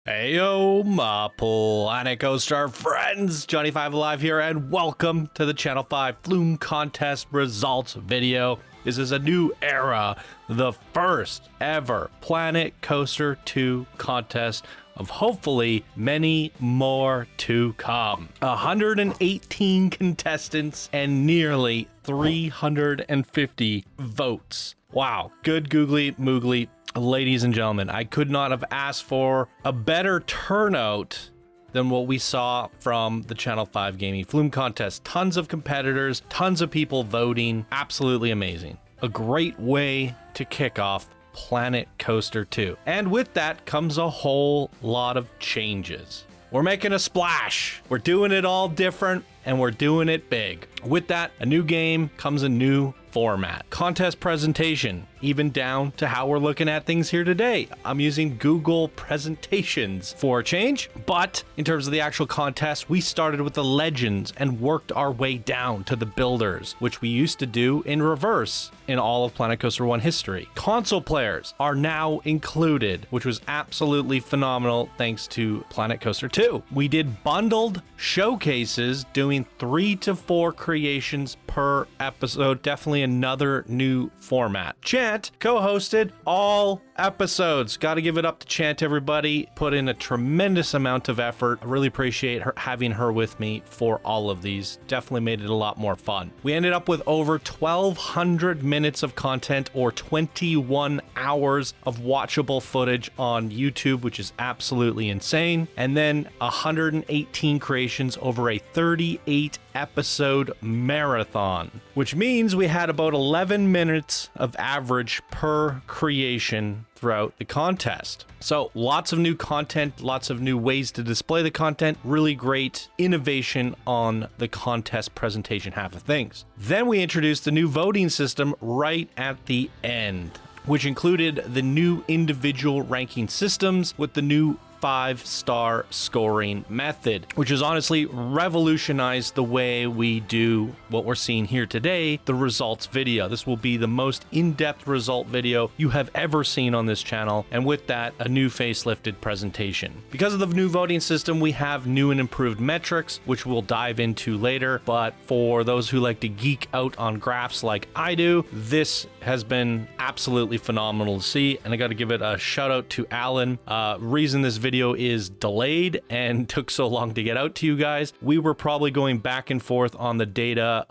Heyo, my Planet Coaster friends! Johnny 5 Alive here, and welcome to the Channel 5 Flume Contest results video. This is a new era, the first ever Planet Coaster 2 contest of hopefully many more to come. 118 contestants and nearly 350 votes. Wow, good googly moogly. Ladies and gentlemen, I could not have asked for a better turnout than what we saw from the Channel 5 Gaming Flume Contest. Tons of competitors, tons of people voting. Absolutely amazing. A great way to kick off Planet Coaster 2. And with that comes a whole lot of changes. We're making a splash. We're doing it all different, and we're doing it big. With that, a new game comes a new format. Contest presentation, even down to how we're looking at things here today. I'm using Google Presentations for a change, but in terms of the actual contest, we started with the legends and worked our way down to the builders, which we used to do in reverse in all of Planet Coaster 1 history. Console players are now included, which was absolutely phenomenal thanks to Planet Coaster 2. We did bundled showcases doing 3 to 4 creations per episode. Definitely another new format. Chant co-hosted all episodes. Got to give it up to Chant, everybody. Put in a tremendous amount of effort. I really appreciate her having her with me for all of these. Definitely made it a lot more fun. We ended up with over 1,200 minutes of content, or 21 hours of watchable footage on YouTube, which is absolutely insane. And then 118 creations over a 38 episode marathon, which means we had about 11 minutes of average per creation throughout the contest. So lots of new content, lots of new ways to display the content, really great innovation on the contest presentation half of things. Then we introduced the new voting system right at the end, which included the new individual ranking systems with the new 5-star scoring method, which has honestly revolutionized the way we do what we're seeing here today, the results video. This will be the most in-depth result video you have ever seen on this channel, and with that, a new facelifted presentation. Because of the new voting system, we have new and improved metrics, which we'll dive into later, but for those who like to geek out on graphs like I do, this has been absolutely phenomenal to see, and I got to give it a shout out to Alan. Reason this video is delayed and took so long to get out to you guys, we were probably going back and forth on the data,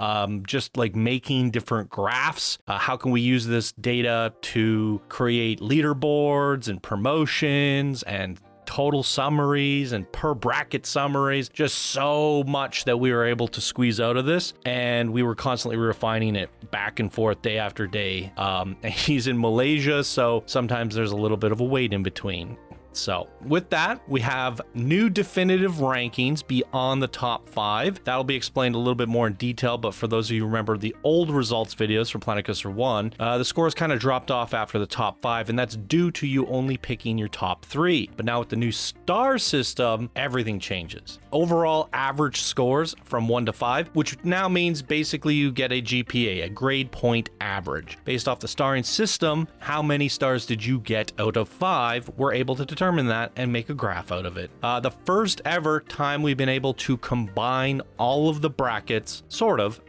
just like making different graphs. How can we use this data to create leaderboards and promotions and total summaries and per bracket summaries? Just so much that we were able to squeeze out of this, and we were constantly refining it back and forth day after day. And he's in Malaysia, so sometimes there's a little bit of a wait in between. So with that, we have new definitive rankings beyond the top 5. That'll be explained a little bit more in detail, but for those of you who remember the old results videos from Planet Coaster 1, the scores kind of dropped off after the top 5, and that's due to you only picking your top 3. But now with the new star system, everything changes. Overall average scores from 1 to 5, which now means basically you get a GPA, a grade point average. Based off the starring system, how many stars did you get out of 5? We're able to determine that and make a graph out of it. The first ever time we've been able to combine all of the brackets, sort of.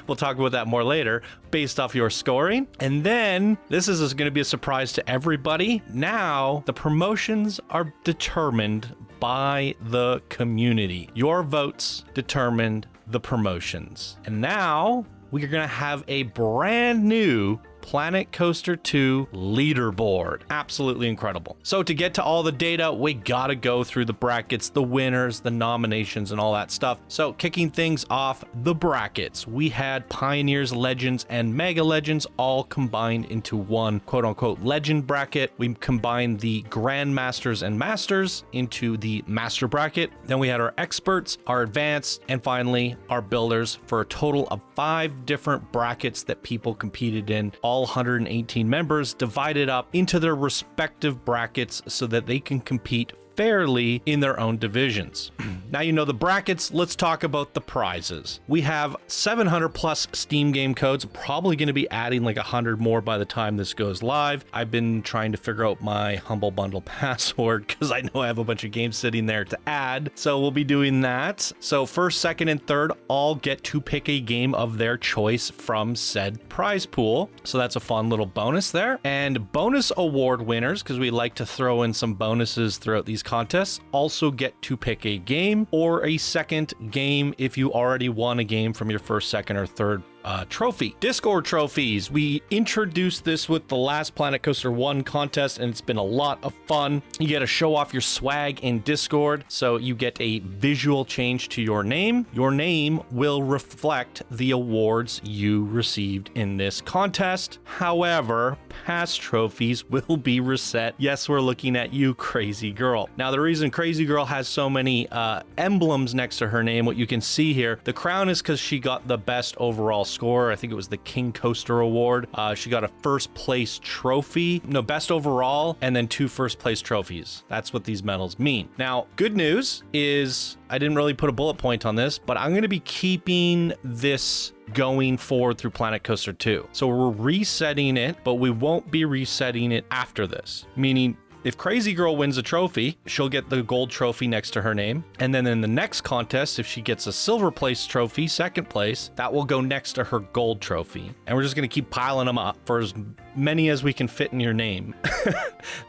We'll talk about that more later, based off your scoring. And then this is going to be a surprise to everybody. Now the promotions are determined by the community. Your votes determined the promotions. And now we are going to have a brand new Planet Coaster 2 leaderboard. Absolutely incredible. So to get to all the data, we gotta go through the brackets, the winners, the nominations, and all that stuff. So kicking things off, the brackets. We had Pioneers, Legends, and Mega Legends all combined into one quote-unquote legend bracket. We combined the Grandmasters and Masters into the Master bracket. Then we had our Experts, our Advanced, and finally our Builders, for a total of 5 different brackets that people competed in, all 118 members divided up into their respective brackets so that they can compete fairly in their own divisions. Now you know the brackets, let's talk about the prizes. We have 700 plus Steam game codes, probably going to be adding like 100 more by the time this goes live. I've been trying to figure out my Humble Bundle password because I know I have a bunch of games sitting there to add, so we'll be doing that. So first, second, and third all get to pick a game of their choice from said prize pool, so that's a fun little bonus there. And bonus award winners, because we like to throw in some bonuses throughout these contests, also get to pick a game or a second game if you already won a game from your first, second, or third trophy. Discord trophies. We introduced this with the last Planet Coaster 1 contest, and it's been a lot of fun. You get to show off your swag in Discord, so you get a visual change to your name. Your name will reflect the awards you received in this contest. However, past trophies will be reset. Yes, we're looking at you, Crazy Girl. Now, the reason Crazy Girl has so many emblems next to her name, what you can see here, the crown is because she got the best overall score. I think it was the King Coaster Award. She got a first place trophy, no, best overall, and then 2 first place trophies. That's what these medals mean. Now, good news is I didn't really put a bullet point on this, but I'm going to be keeping this going forward through Planet Coaster 2. So we're resetting it, but we won't be resetting it after this, meaning if Crazy Girl wins a trophy, she'll get the gold trophy next to her name. And then in the next contest, if she gets a silver place trophy, second place, that will go next to her gold trophy. And we're just going to keep piling them up for as many as we can fit in your name.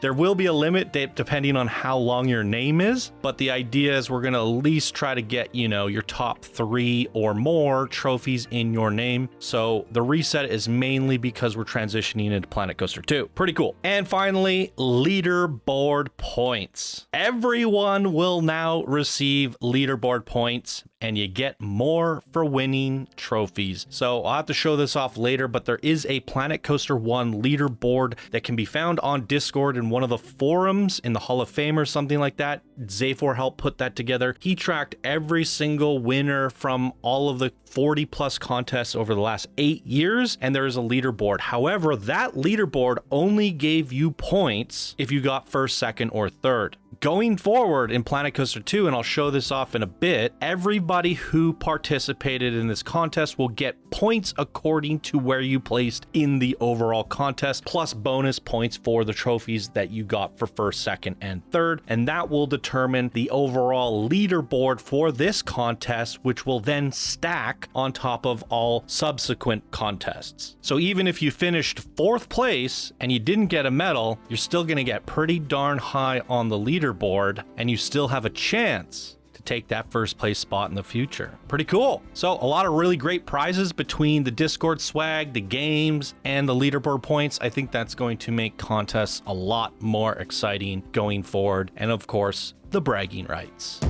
There will be a limit depending on how long your name is, but the idea is we're going to at least try to get, you know, your top 3 or more trophies in your name. So the reset is mainly because we're transitioning into Planet Coaster 2. Pretty cool. And finally, leaderboard points. Everyone will now receive leaderboard points, and you get more for winning trophies. So I'll have to show this off later, but there is a Planet Coaster 1 leaderboard that can be found on Discord in one of the forums in the Hall of Fame or something like that. Xaphor helped put that together. He tracked every single winner from all of the 40 plus contests over the last 8 years, and there is a leaderboard. However, that leaderboard only gave you points if you got first, second, or third. Going forward in Planet Coaster 2, and I'll show this off in a bit, everybody who participated in this contest will get points according to where you placed in the overall contest, plus bonus points for the trophies that you got for first, second, and third. And that will determine the overall leaderboard for this contest, which will then stack on top of all subsequent contests. So even if you finished 4th place and you didn't get a medal, you're still going to get pretty darn high on the leaderboard, and you still have a chance to take that first place spot in the future. Pretty cool. So a lot of really great prizes between the Discord swag, the games, and the leaderboard points. I think that's going to make contests a lot more exciting going forward. And of course, the bragging rights.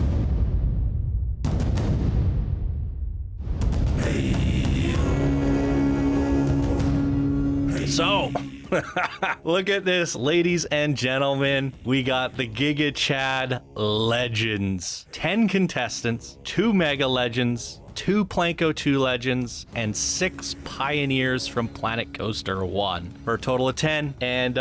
So, look at this, ladies and gentlemen. We got the Giga Chad Legends. 10 contestants, 2 Mega Legends, 2 Planko 2 Legends, and 6 Pioneers from Planet Coaster 1 for a total of 10. And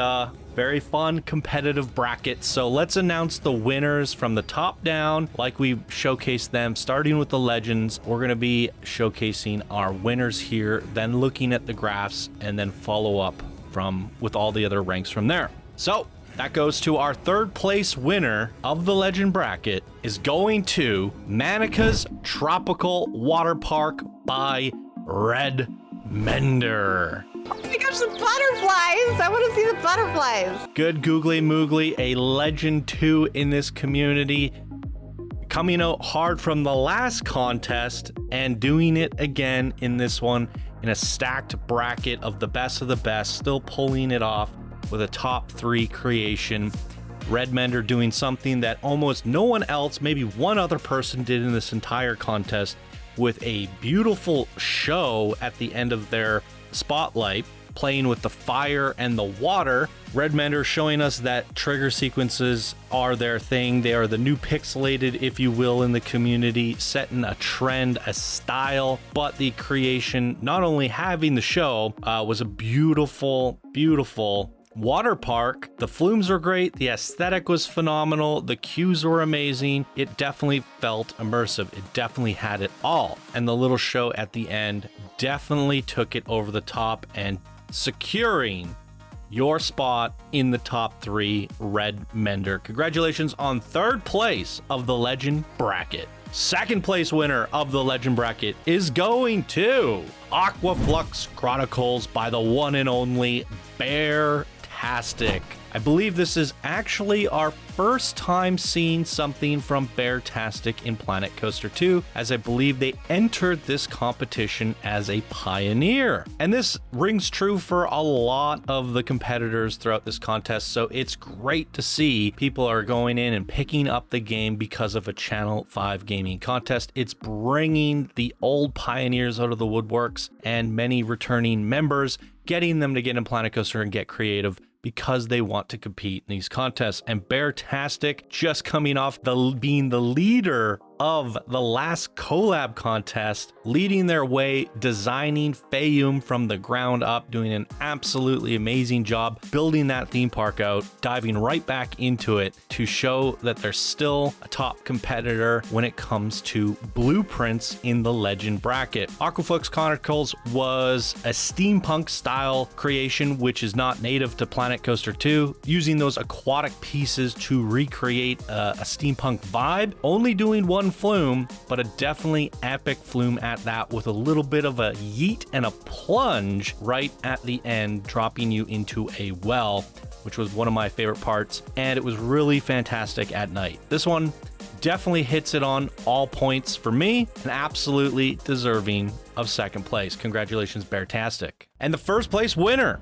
very fun competitive bracket. So let's announce the winners from the top down, like we showcased them, starting with the Legends. We're going to be showcasing our winners here, then looking at the graphs, and then follow up with all the other ranks from there. So that goes to our 3rd place winner of the Legend bracket is going to Manica's Tropical Water Park by Red Mender. Oh my gosh, the butterflies! I want to see the butterflies. Good googly moogly, a Legend 2 in this community, coming out hard from the last contest and doing it again in this one in a stacked bracket of the best, still pulling it off with a top 3 creation. Red Mender doing something that almost no one else, maybe one other person, did in this entire contest, with a beautiful show at the end of their spotlight, playing with the fire and the water. Red Mender showing us that trigger sequences are their thing. They are the new pixelated, if you will, in the community, setting a trend, a style. But the creation, not only having the show, was a beautiful water park. The flumes were great. The aesthetic was phenomenal. The queues were amazing. It definitely felt immersive. It definitely had it all. And the little show at the end definitely took it over the top and securing your spot in the top 3 Red Mender. Congratulations on 3rd place of the Legend Bracket. 2nd place winner of the Legend Bracket is going to Aquaflux Chronicles by the one and only Bear-tastic. I believe this is actually our first time seeing something from Bear-tastic in Planet Coaster 2, as I believe they entered this competition as a pioneer. And this rings true for a lot of the competitors throughout this contest, so it's great to see people are going in and picking up the game because of a Channel 5 gaming contest. It's bringing the old pioneers out of the woodworks and many returning members, getting them to get in Planet Coaster and get creative because they want to compete in these contests. And Bear-tastic just coming off being the leader of the last collab contest, leading their way, designing Fayum from the ground up, doing an absolutely amazing job building that theme park out, diving right back into it to show that they're still a top competitor when it comes to blueprints in the Legend Bracket. Aquaflux Chronicles was a steampunk style creation, which is not native to Planet Coaster 2, using those aquatic pieces to recreate a steampunk vibe, only doing one flume, but a definitely epic flume at that, with a little bit of a yeet and a plunge right at the end, dropping you into a well, which was one of my favorite parts, and it was really fantastic at night. This one definitely hits it on all points for me, and absolutely deserving of 2nd place. Congratulations, Bear-tastic. And the 1st place winner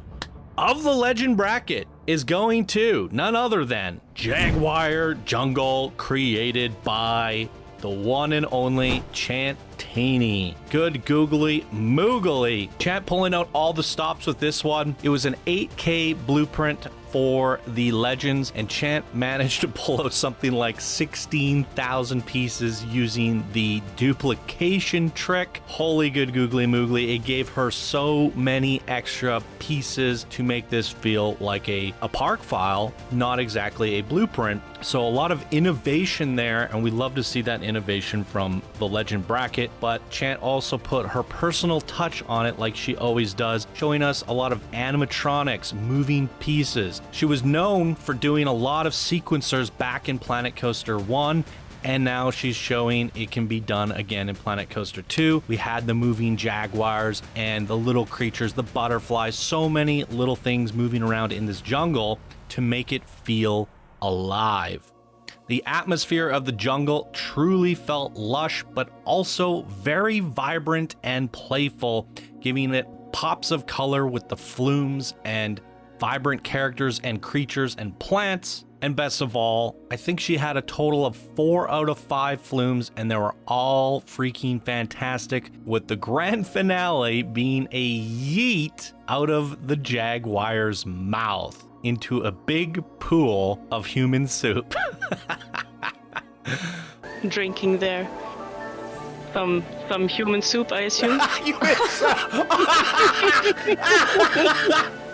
of the Legend Bracket is going to none other than Jaguar Jungle, created by the one and only Chantini. Good googly moogly. Chant pulling out all the stops with this one. It was an 8K blueprint for the Legends, and Chant managed to pull out something like 16,000 pieces using the duplication trick. Holy good googly moogly. It gave her so many extra pieces to make this feel like a park file, not exactly a blueprint. So a lot of innovation there, and we love to see that innovation from the Legend Bracket, but Chant also put her personal touch on it like she always does, showing us a lot of animatronics, moving pieces. She was known for doing a lot of sequencers back in Planet Coaster 1, and now she's showing it can be done again in Planet Coaster 2. We had the moving jaguars and the little creatures, the butterflies, so many little things moving around in this jungle to make it feel alive. The atmosphere of the jungle truly felt lush, but also very vibrant and playful, giving it pops of color with the flumes and vibrant characters and creatures and plants. And best of all, I think she had a total of 4 out of 5 flumes, and they were all freaking fantastic, with the grand finale being a yeet out of the Jaguar's mouth into a big pool of human soup. Drinking there. Some human soup, I assume.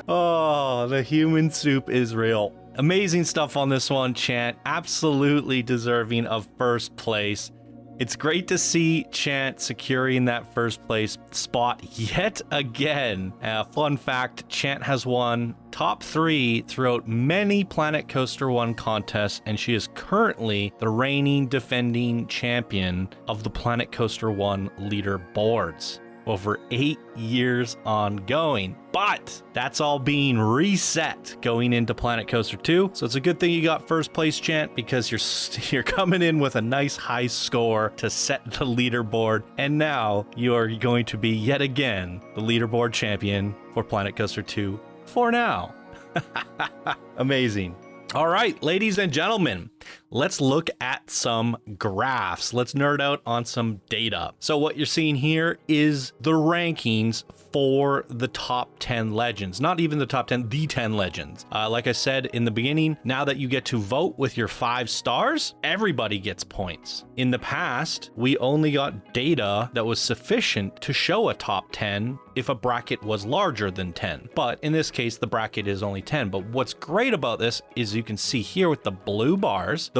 Oh, the human soup is real. Amazing stuff on this one, Chant. Absolutely deserving of 1st place. It's great to see Chant securing that 1st place spot yet again. Fun fact, Chant has won top 3 throughout many Planet Coaster 1 contests, and she is currently the reigning defending champion of the Planet Coaster 1 leaderboards. Over 8 years ongoing. But that's all being reset going into Planet Coaster 2. So it's a good thing you got 1st place, Chant, because you're coming in with a nice high score to set the leaderboard. And now you are going to be yet again the leaderboard champion for Planet Coaster 2 for now. Amazing. All right, ladies and gentlemen, let's look at some graphs. Let's nerd out on some data. So what you're seeing here is the rankings for the top 10 legends. Not even the top 10, the 10 legends. Like I said in the beginning, now that you get to vote with your 5 stars, everybody gets points. In the past, we only got data that was sufficient to show a top 10 if a bracket was larger than 10. But in this case, the bracket is only 10. But what's great about this is you can see here with the blue bars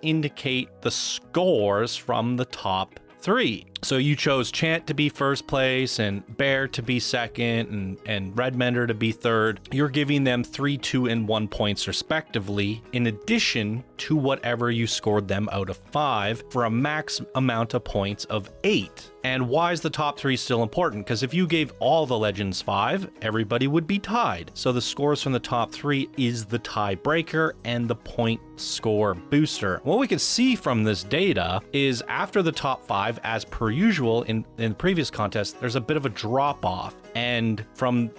indicate the scores from the top 3. So you chose Chant to be first place and Bear to be second and Redmender to be third. You're giving them 3, 2, and 1 points respectively, in addition to whatever you scored them out of 5 for a max amount of points of 8. And why is the top 3 still important? Because if you gave all the legends 5, everybody would be tied. So the scores from the top 3 is the tiebreaker and the point score booster. What we can see from this data is after the top 5, as per usual in the previous contest, there's a bit of a drop off. And from,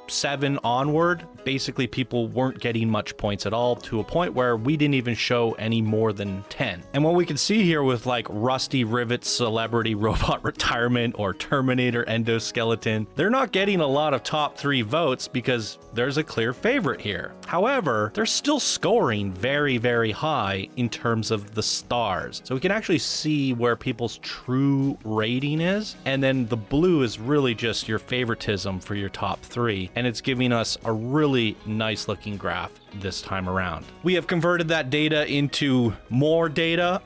7 onward, basically people weren't getting much points at all, to a point where we didn't even show any more than 10. And what we can see here with like Rusty Rivet's Celebrity Robot Retirement or Terminator Endoskeleton, they're not getting a lot of top 3 votes because there's a clear favorite here. However, they're still scoring very, very high in terms of the stars. So we can actually see where people's true rating is. And then the blue is really just your favoritism for your top 3. And it's giving us a really nice looking graph this time around. We have converted that data into more data.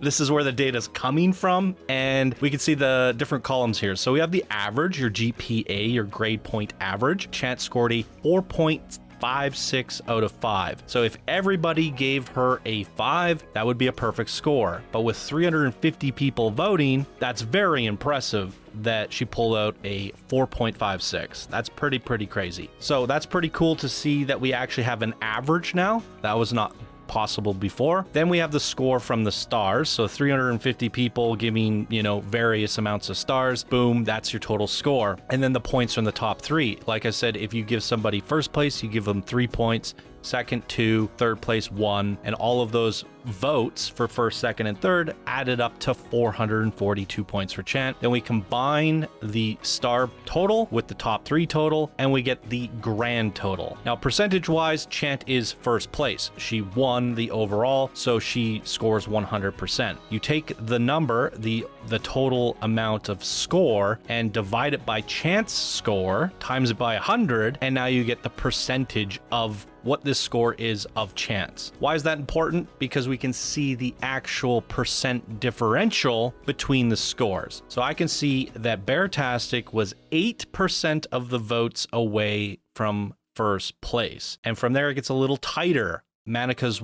This is where the data is coming from, and we can see the different columns here. So we have the average, your GPA, your grade point average. Chant scored a 4.56 out of 5. So if everybody gave her a 5, that would be a perfect score. But with 350 people voting, that's very impressive that she pulled out a 4.56. That's pretty crazy. So that's pretty cool to see that we actually have an average now. That was not possible before. Then we have the score from the stars. So 350 people giving, various amounts of stars. Boom, that's your total score. And then the points from the top 3. Like I said, if you give somebody first place, you give them 3 points. Second 2, third place 1, and all of those votes for first, second, and third added up to 442 points for Chant. Then we combine the star total with the top 3 total, and we get the grand total. Now, percentage-wise, Chant is first place. She won the overall, so she scores 100%. You take the number, the total amount of score, and divide it by Chant's score, times it by 100, and now you get the percentage of what this score is of Chance. Why is that important? Because we can see the actual percent differential between the scores. So I can see that Bear-tastic was 8% of the votes away from first place. And from there, it gets a little tighter. Manika's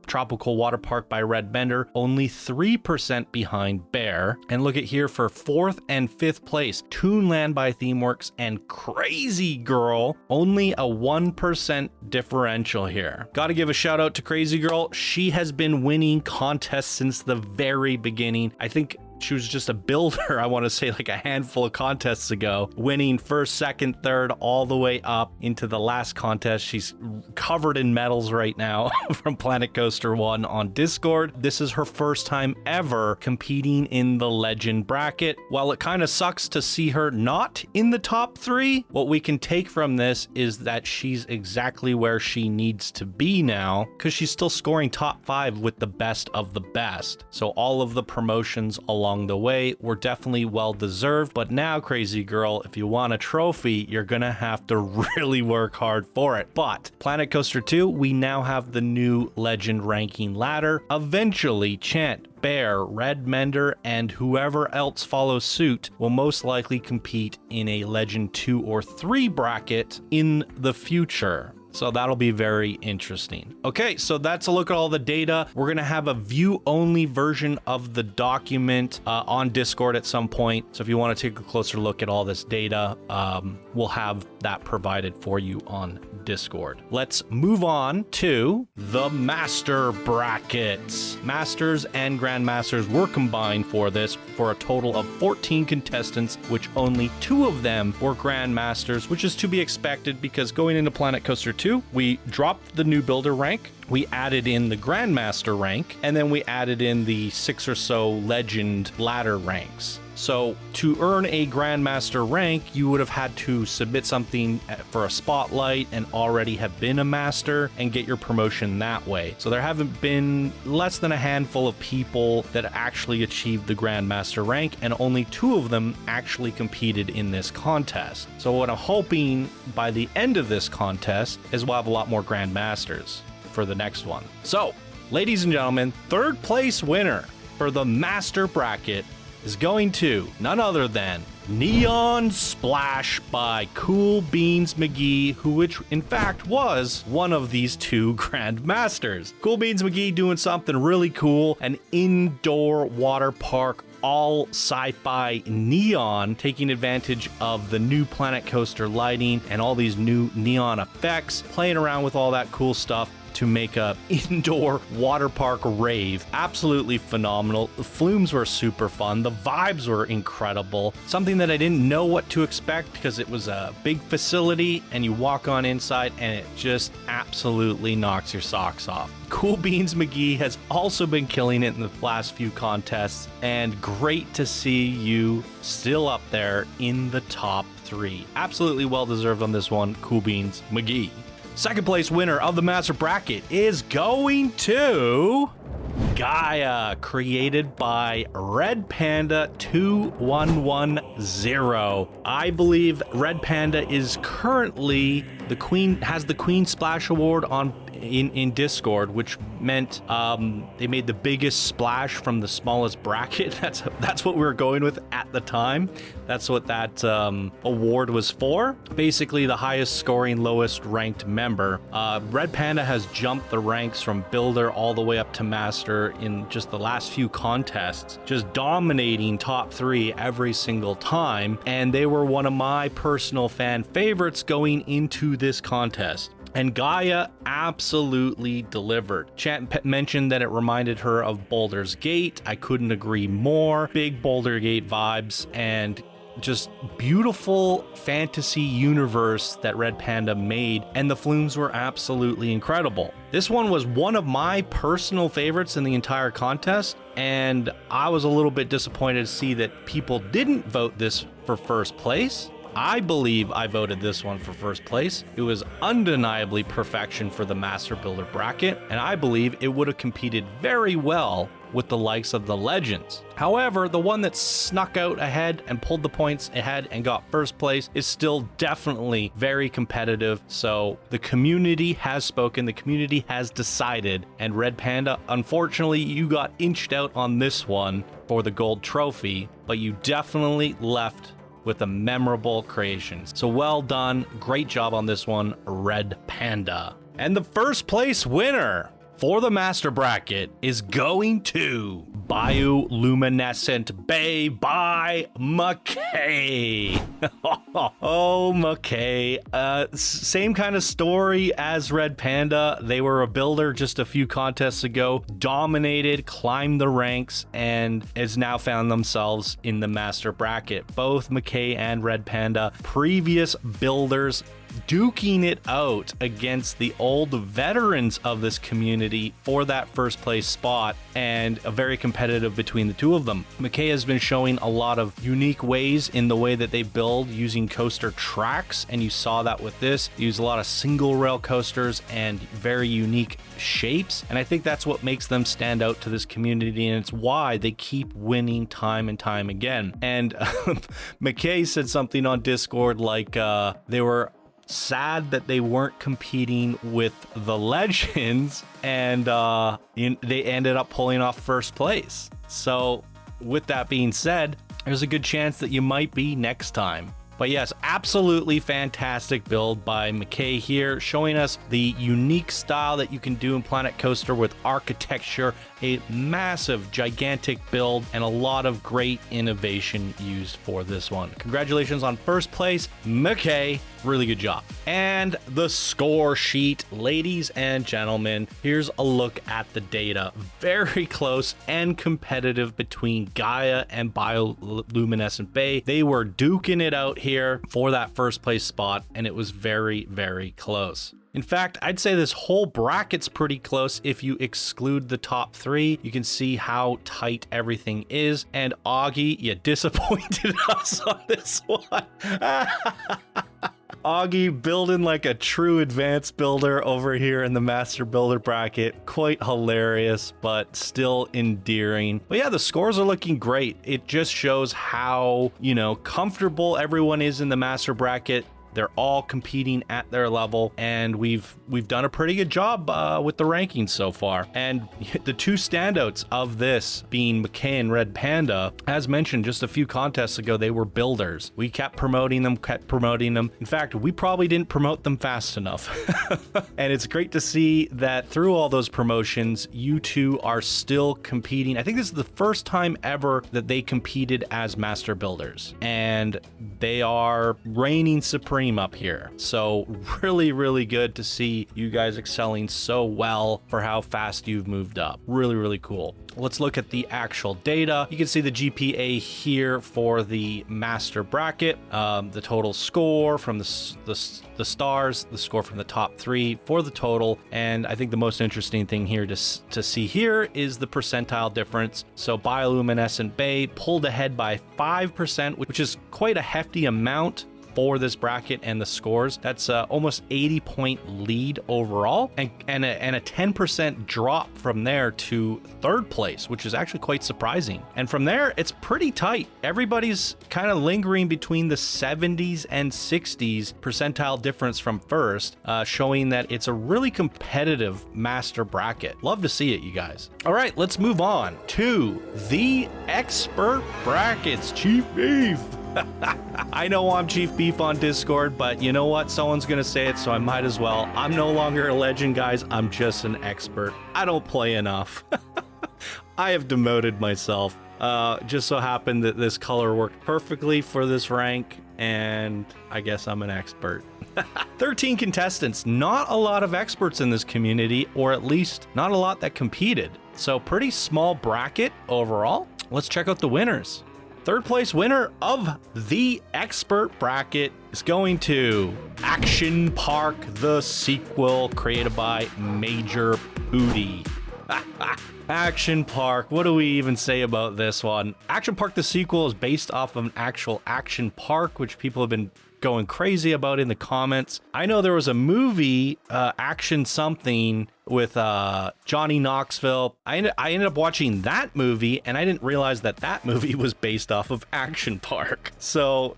Tropical Water Park by Redmender, only 3% behind Bear. And look at here for 4th and 5th place, Toonland by Themeworks and Crazy Girl, only a 1% differential here. Got to give a shout out to Crazy Girl. She has been winning contests since the very beginning. I think she was just a builder, I want to say, like a handful of contests ago, winning first, second, third, all the way up into the last contest. She's covered in medals right now from Planet Coaster 1 on Discord. This is her first time ever competing in the legend bracket. While it kind of sucks to see her not in the top 3, what we can take from this is that she's exactly where she needs to be now, because she's still scoring top 5 with the best of the best. So all of the promotions along the way were definitely well deserved. But now, Crazy Girl, if you want a trophy, you're gonna have to really work hard for it. But Planet Coaster 2, we now have the new legend ranking ladder. Eventually, Chant, Bear, Redmender, and whoever else follows suit will most likely compete in a Legend 2 or 3 bracket in the future. So that'll be very interesting. Okay, so that's a look at all the data. We're gonna have a view-only version of the document on Discord at some point. So if you wanna take a closer look at all this data, we'll have that provided for you on Discord. Let's move on to the Master Brackets. Masters and Grandmasters were combined for this for a total of 14 contestants, which only 2 of them were Grandmasters, which is to be expected because going into Planet Coaster 2, we dropped the new builder rank, we added in the Grandmaster rank, and then we added in the 6 or so legend ladder ranks. So to earn a Grandmaster rank, you would have had to submit something for a spotlight and already have been a master and get your promotion that way. So there haven't been less than a handful of people that actually achieved the Grandmaster rank, and only 2 of them actually competed in this contest. So what I'm hoping by the end of this contest is we'll have a lot more Grandmasters for the next one. So, ladies and gentlemen, 3rd place winner for the Master Bracket is going to none other than Neon Splash by Cool Beans McGee, which in fact was one of these 2 Grandmasters. Cool Beans McGee doing something really cool, an indoor water park, all sci-fi neon, taking advantage of the new Planet Coaster lighting and all these new neon effects, playing around with all that cool stuff to make a indoor water park rave. Absolutely phenomenal. The flumes were super fun. The vibes were incredible. Something that I didn't know what to expect because it was a big facility and you walk on inside and it just absolutely knocks your socks off. Cool Beans McGee has also been killing it in the last few contests, and great to see you still up there in the top 3. Absolutely well deserved on this one, Cool Beans McGee. 2nd place winner of the Master Bracket is going to Gaia, created by Red Panda 2110. I believe Red Panda is currently the Queen, has the Queen Splash Award on in Discord, which meant they made the biggest splash from the smallest bracket. That's what we were going with at the time. That's what that award was for. Basically, the highest scoring, lowest ranked member. Red Panda has jumped the ranks from builder all the way up to master in just the last few contests, just dominating top 3 every single time. And they were one of my personal fan favorites going into this contest. And Gaia absolutely delivered. Chat mentioned that it reminded her of Baldur's Gate. I couldn't agree more. Big Baldur's Gate vibes and just beautiful fantasy universe that Red Panda made, and the flumes were absolutely incredible. This one was one of my personal favorites in the entire contest, and I was a little bit disappointed to see that people didn't vote this for 1st place. I believe I voted this one for 1st place. It was undeniably perfection for the Master Builder bracket, and I believe it would have competed very well with the likes of the Legends. However, the one that snuck out ahead and pulled the points ahead and got 1st place is still definitely very competitive. So the community has spoken, the community has decided, and Red Panda, unfortunately, you got inched out on this one for the gold trophy, but you definitely left with a memorable creation. So well done. Great job on this one, Red Panda. And the 1st place winner for the Master Bracket is going to Bioluminescent Bay by McKay. Oh, McKay. Same kind of story as Red Panda. They were a builder just a few contests ago, dominated, climbed the ranks, and has now found themselves in the Master Bracket. Both McKay and Red Panda, previous builders, duking it out against the old veterans of this community for that 1st place spot, and a very competitive between the 2 of them. McKay has been showing a lot of unique ways in the way that they build using coaster tracks, and you saw that with this. They use a lot of single rail coasters and very unique shapes, and I think that's what makes them stand out to this community, and it's why they keep winning time and time again. And McKay said something on Discord like they were sad that they weren't competing with the Legends, and they ended up pulling off 1st place. So with that being said, there's a good chance that you might be next time. But yes, absolutely fantastic build by McKay here, showing us the unique style that you can do in Planet Coaster with architecture, a massive, gigantic build, and a lot of great innovation used for this one. Congratulations on 1st place, McKay. Really good job. And the score sheet, ladies and gentlemen, here's a look at the data. Very close and competitive between Gaia and Bioluminescent Bay. They were duking it out here for that 1st place spot, and it was very, very close. In fact, I'd say this whole bracket's pretty close if you exclude the top 3. You can see how tight everything is. And Augie, you disappointed us on this one. Augie building like a true advanced builder over here in the master builder bracket. Quite hilarious, but still endearing. But yeah, the scores are looking great. It just shows how, comfortable everyone is in the master bracket. They're all competing at their level, and we've done a pretty good job with the rankings so far. And the 2 standouts of this being McKay and Red Panda, as mentioned just a few contests ago, they were builders. We kept promoting them. In fact, we probably didn't promote them fast enough. And it's great to see that through all those promotions, you 2 are still competing. I think this is the first time ever that they competed as master builders, and they are reigning supreme up here. So really, really good to see you guys excelling so well for how fast you've moved up. Really, really cool. Let's look at the actual data. You can see the GPA here for the master bracket, the total score from the stars, the score from the top 3 for the total. And I think the most interesting thing here to see here is the percentile difference. So Bioluminescent Bay pulled ahead by 5%, which is quite a hefty amount for this bracket and the scores. That's almost 80-point lead overall, and a 10% drop from there to 3rd place, which is actually quite surprising. And from there, it's pretty tight. Everybody's kind of lingering between the 70s and 60s percentile difference from first, showing that it's a really competitive master bracket. Love to see it, you guys. All right, let's move on to the expert brackets. Chief Beef. I know I'm Chief Beef on Discord, but you know what? Someone's gonna say it, so I might as well. I'm no longer a legend, guys. I'm just an expert. I don't play enough. I have demoted myself. Just so happened that this color worked perfectly for this rank, and I guess I'm an expert. 13 contestants. Not a lot of experts in this community, or at least not a lot that competed. So pretty small bracket overall. Let's check out the winners. 3rd place winner of the expert bracket is going to Action Park, the sequel, created by Major Pooty. Action Park, what do we even say about this one? Action Park, the sequel, is based off of an actual action park, which people have been going crazy about in the comments. I know there was a movie, Action Something, with Johnny Knoxville. I ended up watching that movie, and I didn't realize that movie was based off of Action Park. So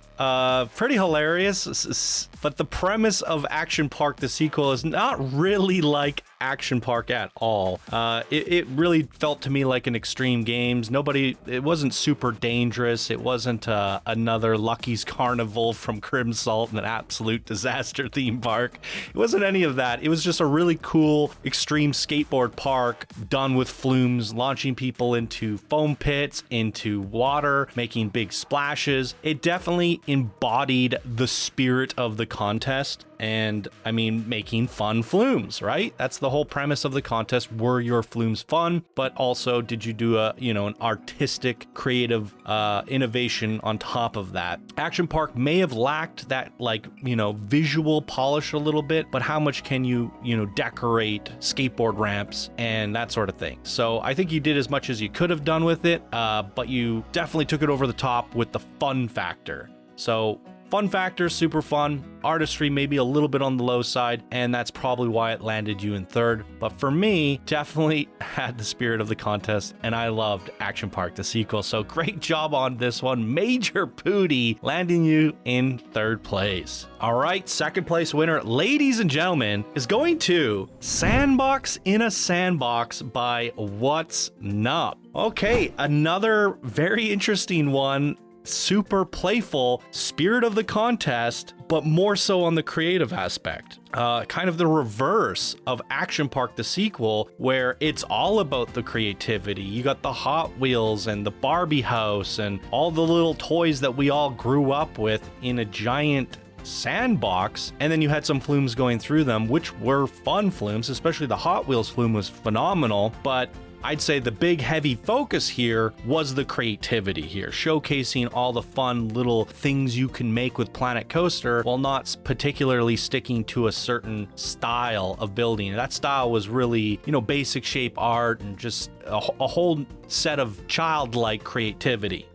pretty hilarious. But the premise of Action Park, the sequel, is not really like Action Park at all. It really felt to me like an Extreme Games. It wasn't super dangerous. It wasn't another Lucky's Carnival from Crimsalt and an absolute disaster theme park. It wasn't any of that. It was just a really cool extreme skateboard park done with flumes, launching people into foam pits, into water, making big splashes. It definitely embodied the spirit of the contest. And I mean, making fun flumes, right? That's the whole premise of the contest. Were your flumes fun, but also did you do an artistic, creative innovation on top of that? Action Park may have lacked that visual polish a little bit, but how much can you decorate skateboard ramps and that sort of thing? So I think you did as much as you could have done with it, but you definitely took it over the top with the fun factor. So fun factor, super fun. Artistry maybe a little bit on the low side, and that's probably why it landed you in 3rd. But for me, definitely had the spirit of the contest, and I loved Action Park, the sequel. So great job on this one. Major Pooty landing you in 3rd place. All right, 2nd place winner, ladies and gentlemen, is going to Sandbox in a Sandbox by What's Nup. Okay, another very interesting one. Super playful, spirit of the contest, but more so on the creative aspect. Kind of the reverse of Action Park, the sequel, where it's all about the creativity. You got the Hot Wheels and the Barbie house and all the little toys that we all grew up with in a giant sandbox, and then you had some flumes going through them, which were fun flumes. Especially the Hot Wheels flume was phenomenal, but I'd say the big heavy focus here was the creativity here, showcasing all the fun little things you can make with Planet Coaster while not particularly sticking to a certain style of building. That style was really, you know, basic shape art and just a whole set of childlike creativity.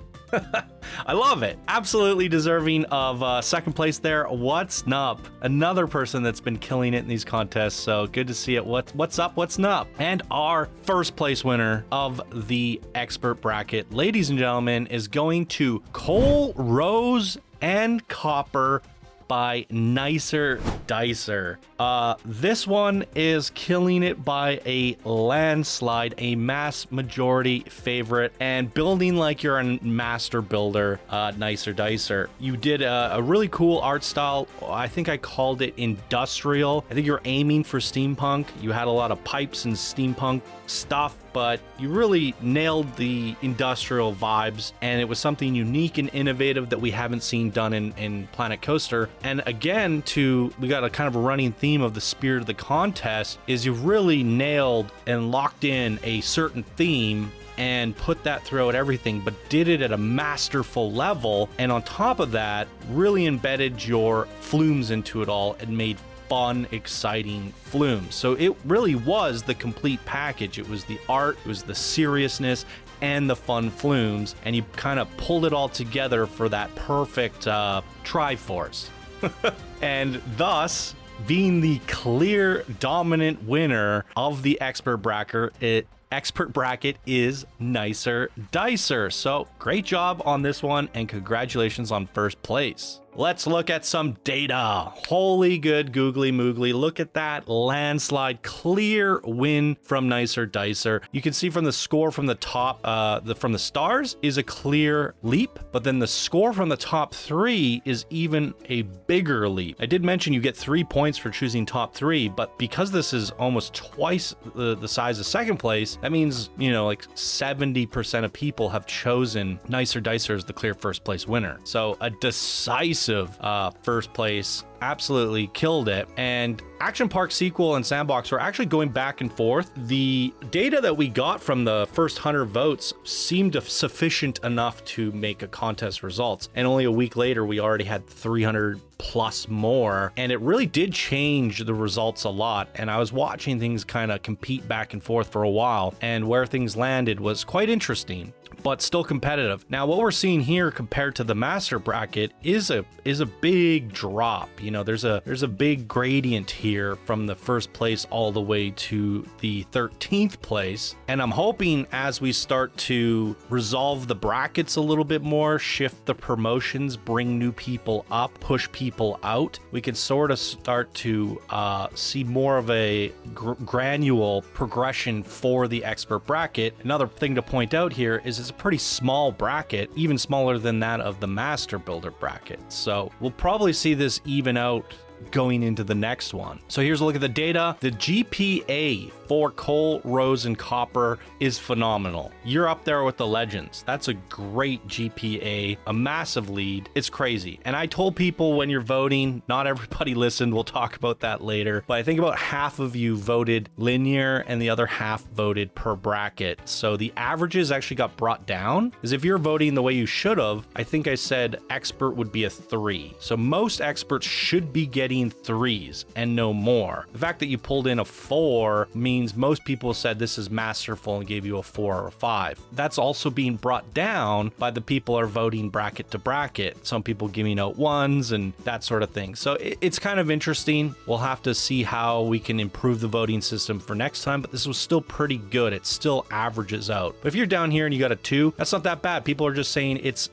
I love it. Absolutely deserving of second place there. What's Nup? Another person that's been killing it in these contests. So good to see it. What's up? What's Nup? And our first place winner of the expert bracket, ladies and gentlemen, is going to Coal, Rose, and Copper by Nicer Dicer. This one is killing it by a landslide, a mass majority favorite, and building like you're a master builder, Nicer Dicer. You did a really cool art style. I think I called it industrial. I think you're aiming for steampunk. You had a lot of pipes and steampunk stuff, but you really nailed the industrial vibes, and it was something unique and innovative that we haven't seen done in Planet Coaster. And again, we got a kind of a running theme of the spirit of the contest is you really nailed and locked in a certain theme and put that throughout everything, but did it at a masterful level. And on top of that, really embedded your flumes into it all and made fun, exciting flumes. So it really was the complete package. It was the art, it was the seriousness, and the fun flumes, and you kind of pulled it all together for that perfect Triforce. And thus, being the clear dominant winner of the expert bracket is Nicer Dicer. So great job on this one, and congratulations on first place. Let's look at some data. Holy good googly moogly. Look at that landslide clear win from Nicer Dicer. You can see from the score from the top, from the stars is a clear leap, but then the score from the top three is even a bigger leap. I did mention you get 3 points for choosing top three, but because this is almost twice the size of second place, that means, you know, like 70% of people have chosen Nicer Dicer as the clear first place winner. So a decisive first place, absolutely killed it. And Action Park sequel and Sandbox were actually going back and forth. The data that we got from the first 100 votes seemed sufficient enough to make a contest results, and only a week later we already had 300 plus more, and it really did change the results a lot. And I was watching things kind of compete back and forth for a while, and where things landed was quite interesting, but still competitive. Now what we're seeing here compared to the master bracket is a big drop. You know, there's a big gradient here from the first place all the way to the 13th place, and I'm hoping as we start to resolve the brackets a little bit more, shift the promotions, bring new people up, push people out, we can sort of start to see more of a granular progression for the expert bracket. Another thing to point out here is it's a pretty small bracket, even smaller than that of the master builder bracket. So we'll probably see this even out going into the next one. So here's a look at the data. The GPA for Coal, Rose, and Copper is phenomenal. You're up there with the legends. That's a great GPA, a massive lead. It's crazy. And I told people when you're voting, not everybody listened. We'll talk about that later. But I think about half of you voted linear and the other half voted per bracket. So the averages actually got brought down, because if you're voting the way you should have, I think I said expert would be a 3. So most experts should be getting 3s and no more. The fact that you pulled in a 4 means most people said this is masterful and gave you a 4 or a 5. That's also being brought down by the people are voting bracket to bracket. Some people giving out 1s and that sort of thing. So it's kind of interesting. We'll have to see how we can improve the voting system for next time, but this was still pretty good. It still averages out. But if you're down here and you got a 2, that's not that bad. People are just saying it's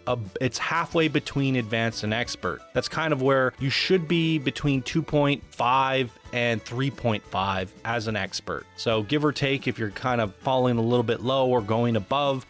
halfway between advanced and expert. That's kind of where you should be, between 2.5 and 3.5 as an expert. So give or take, if you're kind of falling a little bit low or going above,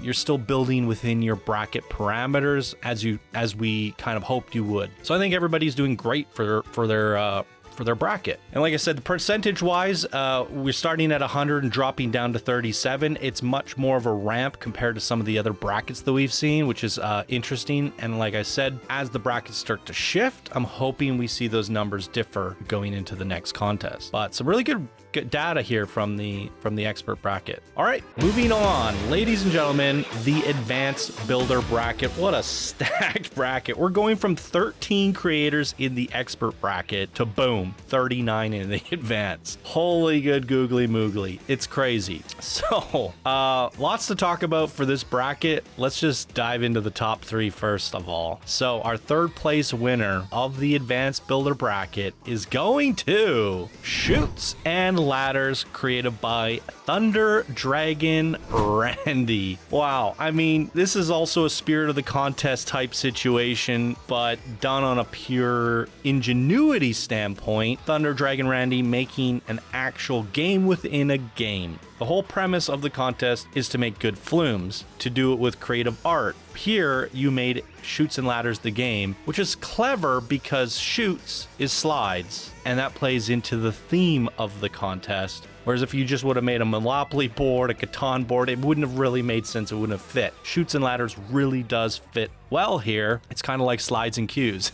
you're still building within your bracket parameters as we kind of hoped you would. So I think everybody's doing great for their bracket. And like I said, the percentage wise, we're starting at 100 and dropping down to 37. It's much more of a ramp compared to some of the other brackets that we've seen, which is interesting. And like I said, as the brackets start to shift, I'm hoping we see those numbers differ going into the next contest. But some really good data here from the expert bracket. All right, moving on, ladies and gentlemen, the advanced builder bracket. What a stacked bracket. We're going from 13 creators in the expert bracket to boom, 39 in the advanced. Holy good googly moogly. It's crazy. So, lots to talk about for this bracket. Let's just dive into the top three first of all. So, our third place winner of the advanced builder bracket is going to Chutes and Ladders, created by Thunder Dragon Randy. Wow, I mean, this is also a spirit of the contest type situation, but done on a pure ingenuity standpoint. Thunder Dragon Randy making an actual game within a game. The whole premise of the contest is to make good flumes, to do it with creative art. Here, you made Chutes and Ladders the game, which is clever because Chutes is slides, and that plays into the theme of the contest. Whereas if you just would have made a Monopoly board, a Catan board, it wouldn't have really made sense. It wouldn't have fit. Chutes and Ladders really does fit well here. It's kind of like slides and cues.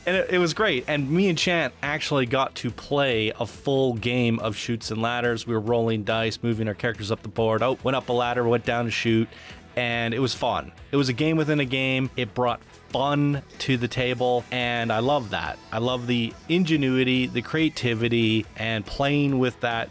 And it was great. And me and Chant actually got to play a full game of Chutes and Ladders. We were rolling dice, moving our characters up the board. Oh, went up a ladder, went down a chute. And it was fun. It was a game within a game. It brought fun to the table, and I love that. I love the ingenuity, the creativity, and playing with that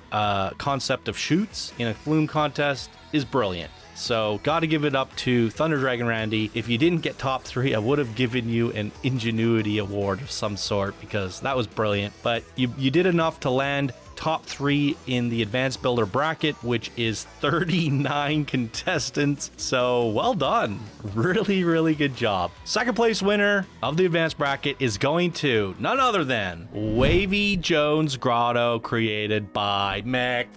concept of chutes in a flume contest is brilliant. So, got to give it up to Thunder Dragon Randy. If you didn't get top three, I would have given you an ingenuity award of some sort because that was brilliant. But you did enough to land top three in the advanced builder bracket, which is 39 contestants. So well done. Really, really good job. Second place winner of the advanced bracket is going to none other than Wavy Jones Grotto, created by McFly.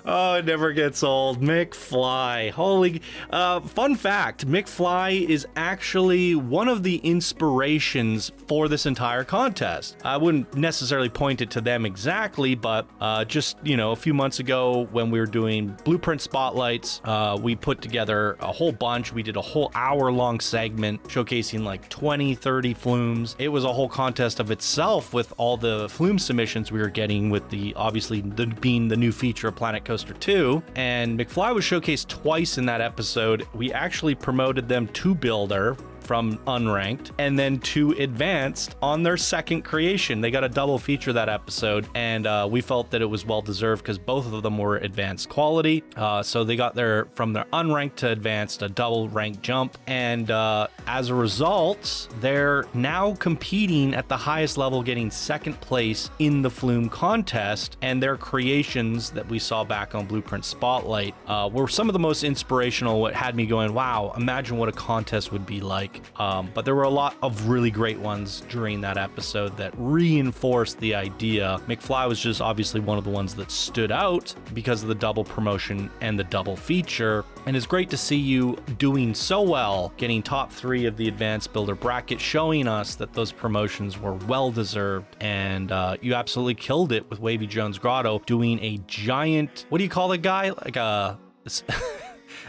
Oh, it never gets old. McFly. Holy... fun fact, McFly is actually one of the inspirations for this entire contest. I wouldn't necessarily point it to them exactly, but just, you know, a few months ago when we were doing Blueprint Spotlights, we put together a whole bunch. We did a whole hour-long segment showcasing like 20, 30 flumes. It was a whole contest of itself with all the flume submissions we were getting with the, obviously, being the new feature of Planet Coaster 2, and McFly was showcased twice in that episode. We actually promoted them to Builder from Unranked and then to Advanced on their second creation. They got a double feature that episode, and we felt that it was well deserved because both of them were advanced quality. So they got from their Unranked to Advanced a double rank jump, and as a result, they're now competing at the highest level, getting second place in the Flume contest, and their creations that we saw back on Blueprint Spotlight were some of the most inspirational. What had me going, wow, imagine what a contest would be like. But there were a lot of really great ones during that episode that reinforced the idea. McFly was just obviously one of the ones that stood out because of the double promotion and the double feature. And it's great to see you doing so well, getting top three of the advanced builder bracket, showing us that those promotions were well deserved. And you absolutely killed it with Wavy Jones Grotto doing a giant, what do you call the guy? Like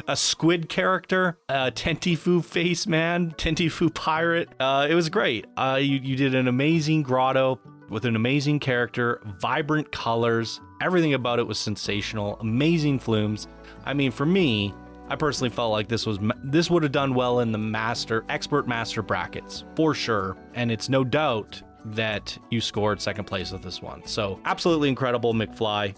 a squid character, Tentifu face man, Tentifu pirate. It was great. You did an amazing grotto with an amazing character, vibrant colors. Everything about it was sensational. Amazing flumes. I mean, for me, I personally felt like this would have done well in the expert master brackets for sure. And it's no doubt that you scored second place with this one. So absolutely incredible, McFly.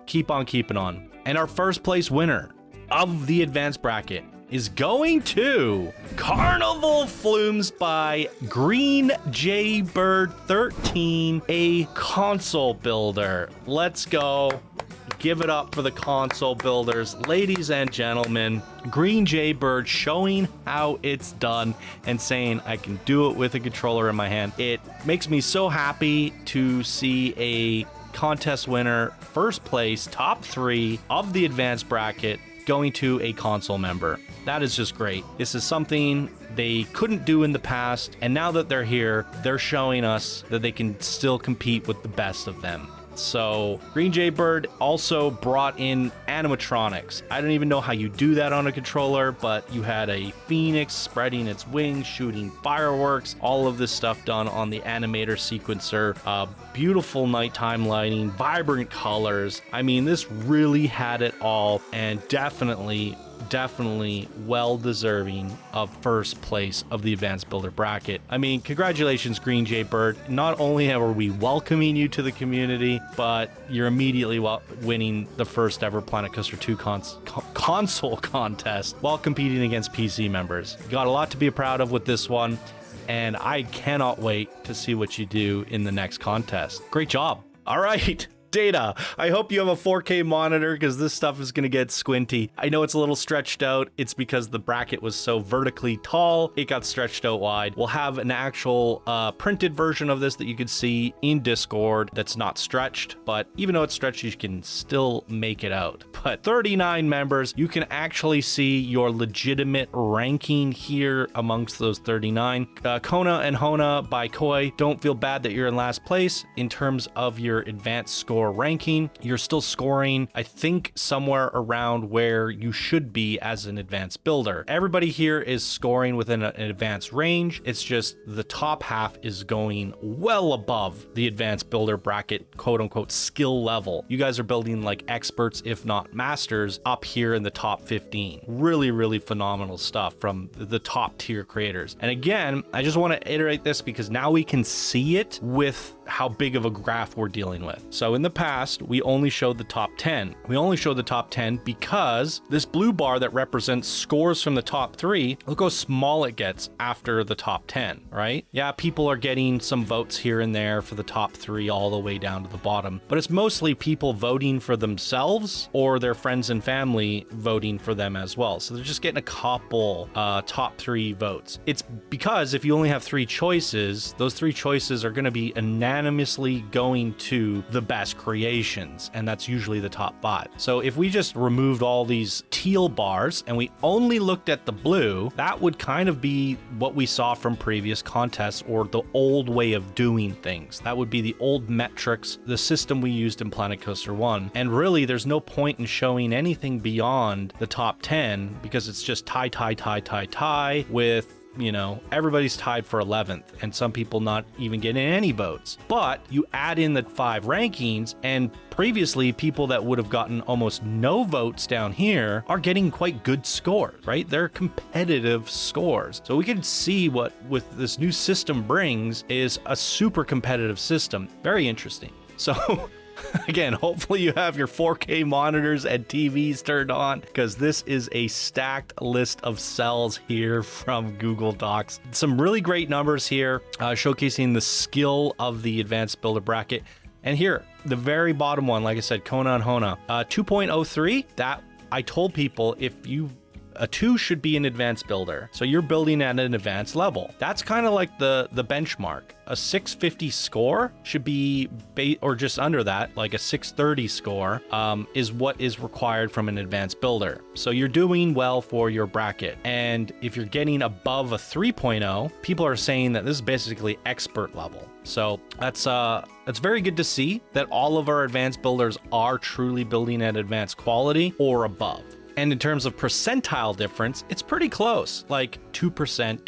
Keep on keeping on. And our first place winner of the advanced bracket is going to Carnival Flumes by Green Jaybird 13, a console builder. Let's go. Give it up for the console builders, ladies and gentlemen. Green Jaybird showing how it's done and saying I can do it with a controller in my hand. It makes me so happy to see a contest winner, first place, top three of the advanced bracket, going to a console member. That is just great. This is something they couldn't do in the past, and now that they're here, they're showing us that they can still compete with the best of them. So Green Jaybird also brought in animatronics. I don't even know how you do that on a controller, but you had a phoenix spreading its wings, shooting fireworks, all of this stuff done on the animator sequencer. Beautiful nighttime lighting, vibrant colors. I mean, this really had it all, and definitely well deserving of first place of the advanced builder bracket. I mean, congratulations, Green Jaybird. Not only are we welcoming you to the community, but you're immediately winning the first ever Planet Coaster 2 console contest while competing against PC members. You got a lot to be proud of with this one, and I cannot wait to see what you do in the next contest. Great job. All right. Data. I hope you have a 4K monitor because this stuff is going to get squinty. I know it's a little stretched out. It's because the bracket was so vertically tall, it got stretched out wide. We'll have an actual printed version of this that you could see in Discord that's not stretched, but even though it's stretched, you can still make it out. But 39 members, you can actually see your legitimate ranking here amongst those 39. Kona and Hona by Koi, don't feel bad that you're in last place in terms of your advanced score ranking. You're still scoring, I think, somewhere around where you should be as an advanced builder. Everybody here is scoring within an advanced range. It's just the top half is going well above the advanced builder bracket, quote unquote, skill level. You guys are building like experts, if not masters, up here in the top 15. Really phenomenal stuff from the top tier creators. And again, I just want to iterate this because now we can see it with how big of a graph we're dealing with. So in the past, we only showed the top 10. We only showed the top 10 because this blue bar that represents scores from the top 3, look how small it gets after the top 10, right? Yeah, people are getting some votes here and there for the top 3 all the way down to the bottom, but it's mostly people voting for themselves or their friends and family voting for them as well. So they're just getting a couple top 3 votes. It's because if you only have 3 choices, those 3 choices are going to be unanimously going to the best creations, and that's usually the top 5. So if we just removed all these teal bars and we only looked at the blue, that would kind of be what we saw from previous contests or the old way of doing things. That would be the old metrics, the system we used in Planet Coaster 1. And really, there's no point in showing anything beyond the top 10 because it's just tie with, you know, everybody's tied for 11th and some people not even getting any votes. But you add in the 5 rankings, and previously people that would have gotten almost no votes down here are getting quite good scores, right? They're competitive scores. So we can see what with this new system brings is a super competitive system. Very interesting. So again, hopefully you have your 4K monitors and TVs turned on because this is a stacked list of cells here from Google Docs. Some really great numbers here showcasing the skill of the advanced builder bracket. And here, the very bottom one, like I said, Kona and Hona, 2.03. That I told people a 2 should be an advanced builder. So you're building at an advanced level. That's kind of like the benchmark. A 650 score should be, or just under that, like a 630 score is what is required from an advanced builder. So you're doing well for your bracket. And if you're getting above a 3.0, people are saying that this is basically expert level. So that's very good to see that all of our advanced builders are truly building at advanced quality or above. And in terms of percentile difference, it's pretty close, like 2%,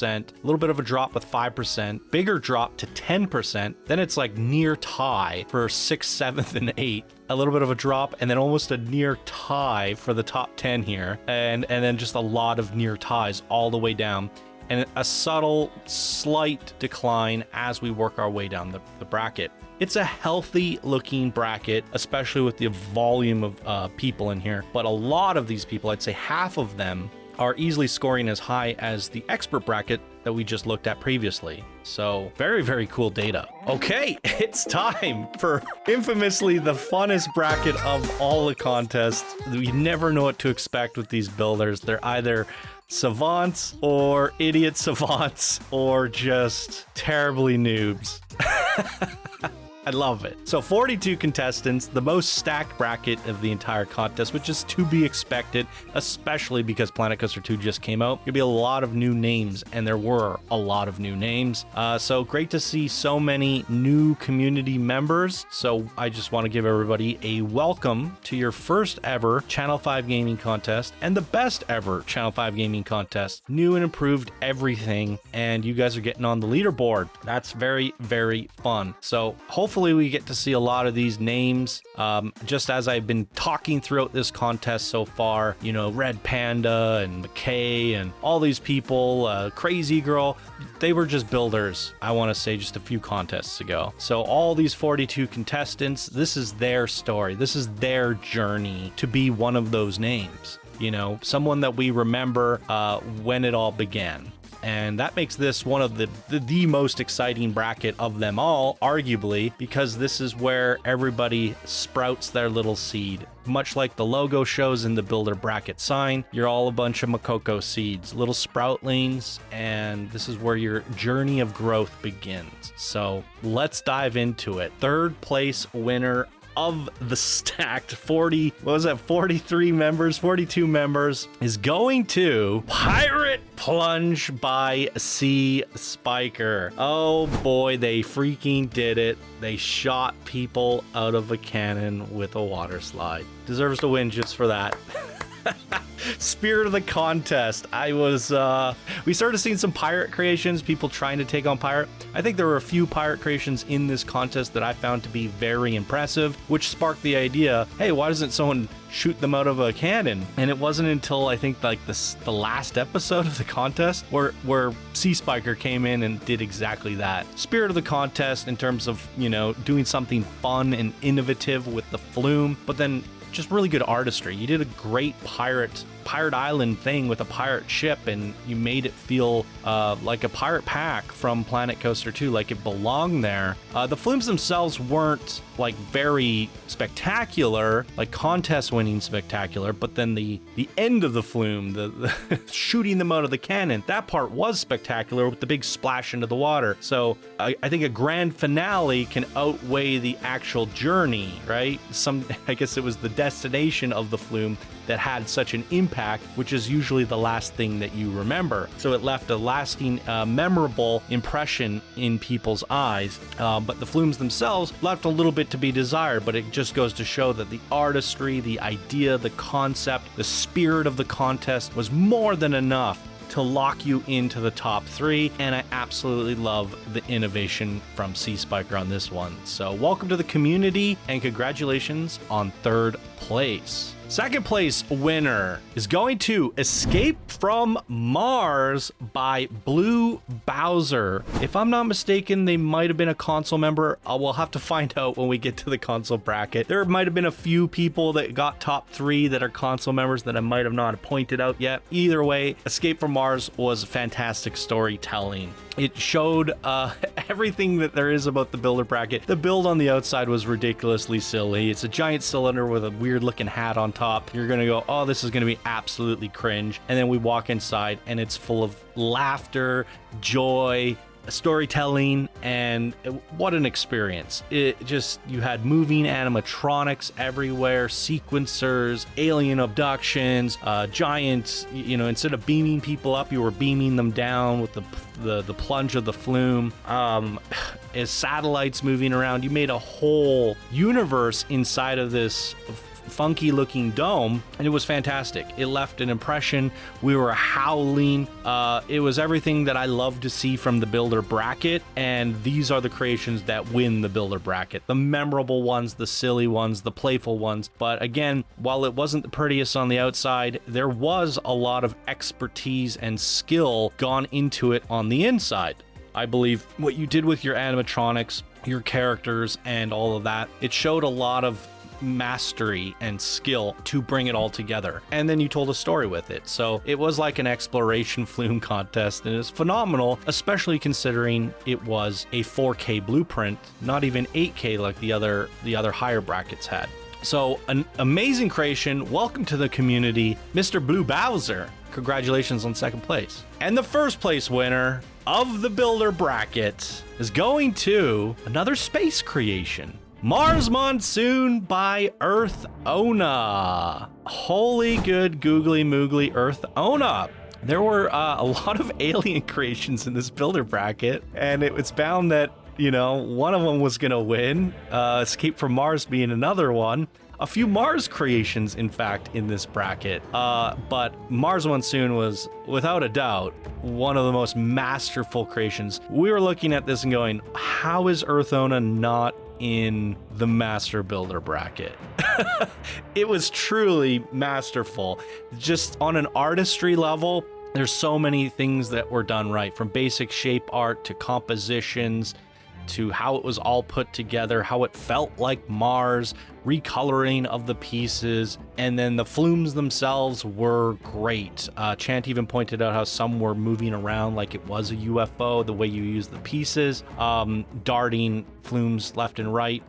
a little bit of a drop with 5%, bigger drop to 10%. Then it's like near tie for 6th, 7th, and 8th. A little bit of a drop, and then almost a near tie for the top 10 here. And then just a lot of near ties all the way down. And a subtle, slight decline as we work our way down the bracket. It's a healthy looking bracket, especially with the volume of people in here. But a lot of these people, I'd say half of them, are easily scoring as high as the expert bracket that we just looked at previously. So very cool data. Okay, it's time for infamously the funnest bracket of all the contests. We never know what to expect with these builders. They're either savants or idiot savants or just terribly noobs. I love it. So 42 contestants, the most stacked bracket of the entire contest, which is to be expected, especially because Planet Coaster 2 just came out. There'll be a lot of new names, and there were a lot of new names. So great to see so many new community members. So I just want to give everybody a welcome to your first ever Channel 5 gaming contest and the best ever Channel 5 gaming contest. New and improved everything, and you guys are getting on the leaderboard. That's very, very fun. So hopefully we get to see a lot of these names. Just as I've been talking throughout this contest so far, you know, Red Panda and McKay and all these people, Crazy Girl, they were just builders, I want to say, just a few contests ago. So all these 42 contestants, this is their story. This is their journey to be one of those names. You know, someone that we remember when it all began. And that makes this one of the most exciting bracket of them all, arguably, because this is where everybody sprouts their little seed. Much like the logo shows in the builder bracket sign, you're all a bunch of Makoko seeds, little sproutlings, and this is where your journey of growth begins. So let's dive into it. Third place winner of the stacked 42 members is going to Pirate Plunge by Sea Spiker. Oh boy, they freaking did it. They shot people out of a cannon with a water slide. Deserves to win just for that. Spirit of the contest. We started seeing some pirate creations, people trying to take on pirate. I think there were a few pirate creations in this contest that I found to be very impressive, which sparked the idea, hey, why doesn't someone shoot them out of a cannon? And it wasn't until I think like the last episode of the contest where Sea Spiker came in and did exactly that. Spirit of the contest in terms of, you know, doing something fun and innovative with the Flume, but then just really good artistry. You did a great pirate island thing with a pirate ship, and you made it feel like a pirate pack from Planet Coaster 2, like it belonged there. The Flumes themselves weren't like very spectacular, like contest winning spectacular, but then the end of the Flume, the shooting them out of the cannon, that part was spectacular with the big splash into the water. So I think a grand finale can outweigh the actual journey, right? I guess it was the destination of the Flume that had such an impact, which is usually the last thing that you remember. So it left a lasting, memorable impression in people's eyes. But the Flumes themselves left a little bit to be desired, but it just goes to show that the artistry, the idea, the concept, the spirit of the contest was more than enough to lock you into the top 3, and I absolutely love the innovation from Sea Spiker on this one. So welcome to the community, and congratulations on 3rd place. Second place winner is going to Escape from Mars by Blue Bowser. If I'm not mistaken, they might have been a console member. We'll have to find out when we get to the console bracket. There might have been a few people that got top 3 that are console members that I might have not pointed out yet. Either way, Escape from Mars was fantastic storytelling. It showed everything that there is about the builder bracket. The build on the outside was ridiculously silly. It's a giant cylinder with a weird looking hat on top. You're gonna go, oh, this is gonna be absolutely cringe. And then we walk inside and it's full of laughter, joy, storytelling, and what an experience. It just, you had moving animatronics everywhere, sequencers, alien abductions, giants, you know, instead of beaming people up, you were beaming them down with the plunge of the Flume. As satellites moving around, you made a whole universe inside of this funky looking dome, and it was fantastic. It left an impression. We were howling. It was everything that I love to see from the builder bracket, and these are the creations that win the builder bracket. The memorable ones, the silly ones, the playful ones. But again, while it wasn't the prettiest on the outside, there was a lot of expertise and skill gone into it on the inside. I believe what you did with your animatronics, your characters, and all of that, it showed a lot of mastery and skill to bring it all together, and then you told a story with it. So it was like an exploration Flume contest, and it was phenomenal, especially considering it was a 4K blueprint, not even 8K like the other higher brackets had. So an amazing creation. Welcome to the community, Mr. Blue Bowser. Congratulations on second place. And the first place winner of the builder bracket is going to another space creation. Mars Monsoon by Earthona. Holy good googly moogly Earthona. There were a lot of alien creations in this builder bracket, and it was bound that, you know, one of them was going to win, Escape from Mars being another one. A few Mars creations, in fact, in this bracket. But Mars Monsoon was, without a doubt, one of the most masterful creations. We were looking at this and going, how is Earthona not in the Master Builder bracket? It was truly masterful. Just on an artistry level, there's so many things that were done right, from basic shape art to compositions, to how it was all put together, how it felt like Mars, recoloring of the pieces, and then the flumes themselves were great. Chant even pointed out how some were moving around like it was a UFO, the way you use the pieces, darting flumes left and right,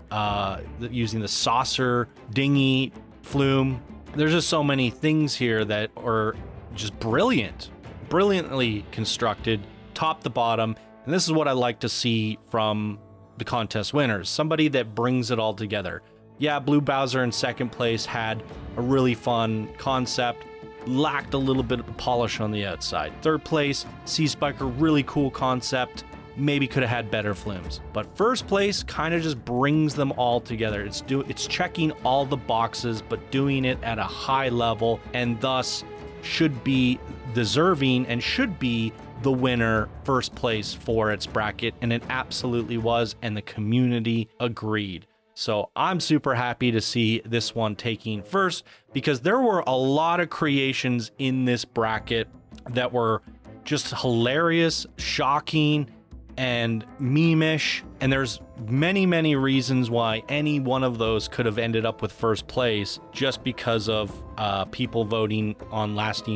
using the saucer dinghy flume. There's just so many things here that are just brilliantly constructed, top to bottom. And this is what I like to see from the contest winners. Somebody that brings it all together. Yeah, Blue Bowser in second place had a really fun concept, lacked a little bit of polish on the outside. Third place, Sea Spiker, really cool concept, maybe could have had better flumes. But first place kind of just brings them all together. It's checking all the boxes, but doing it at a high level, and thus should be deserving and should be the winner, first place for its bracket, and it absolutely was, and the community agreed. So I'm super happy to see this one taking first, because there were a lot of creations in this bracket that were just hilarious, shocking, and meme-ish, and there's many reasons why any one of those could have ended up with first place, just because of people voting on last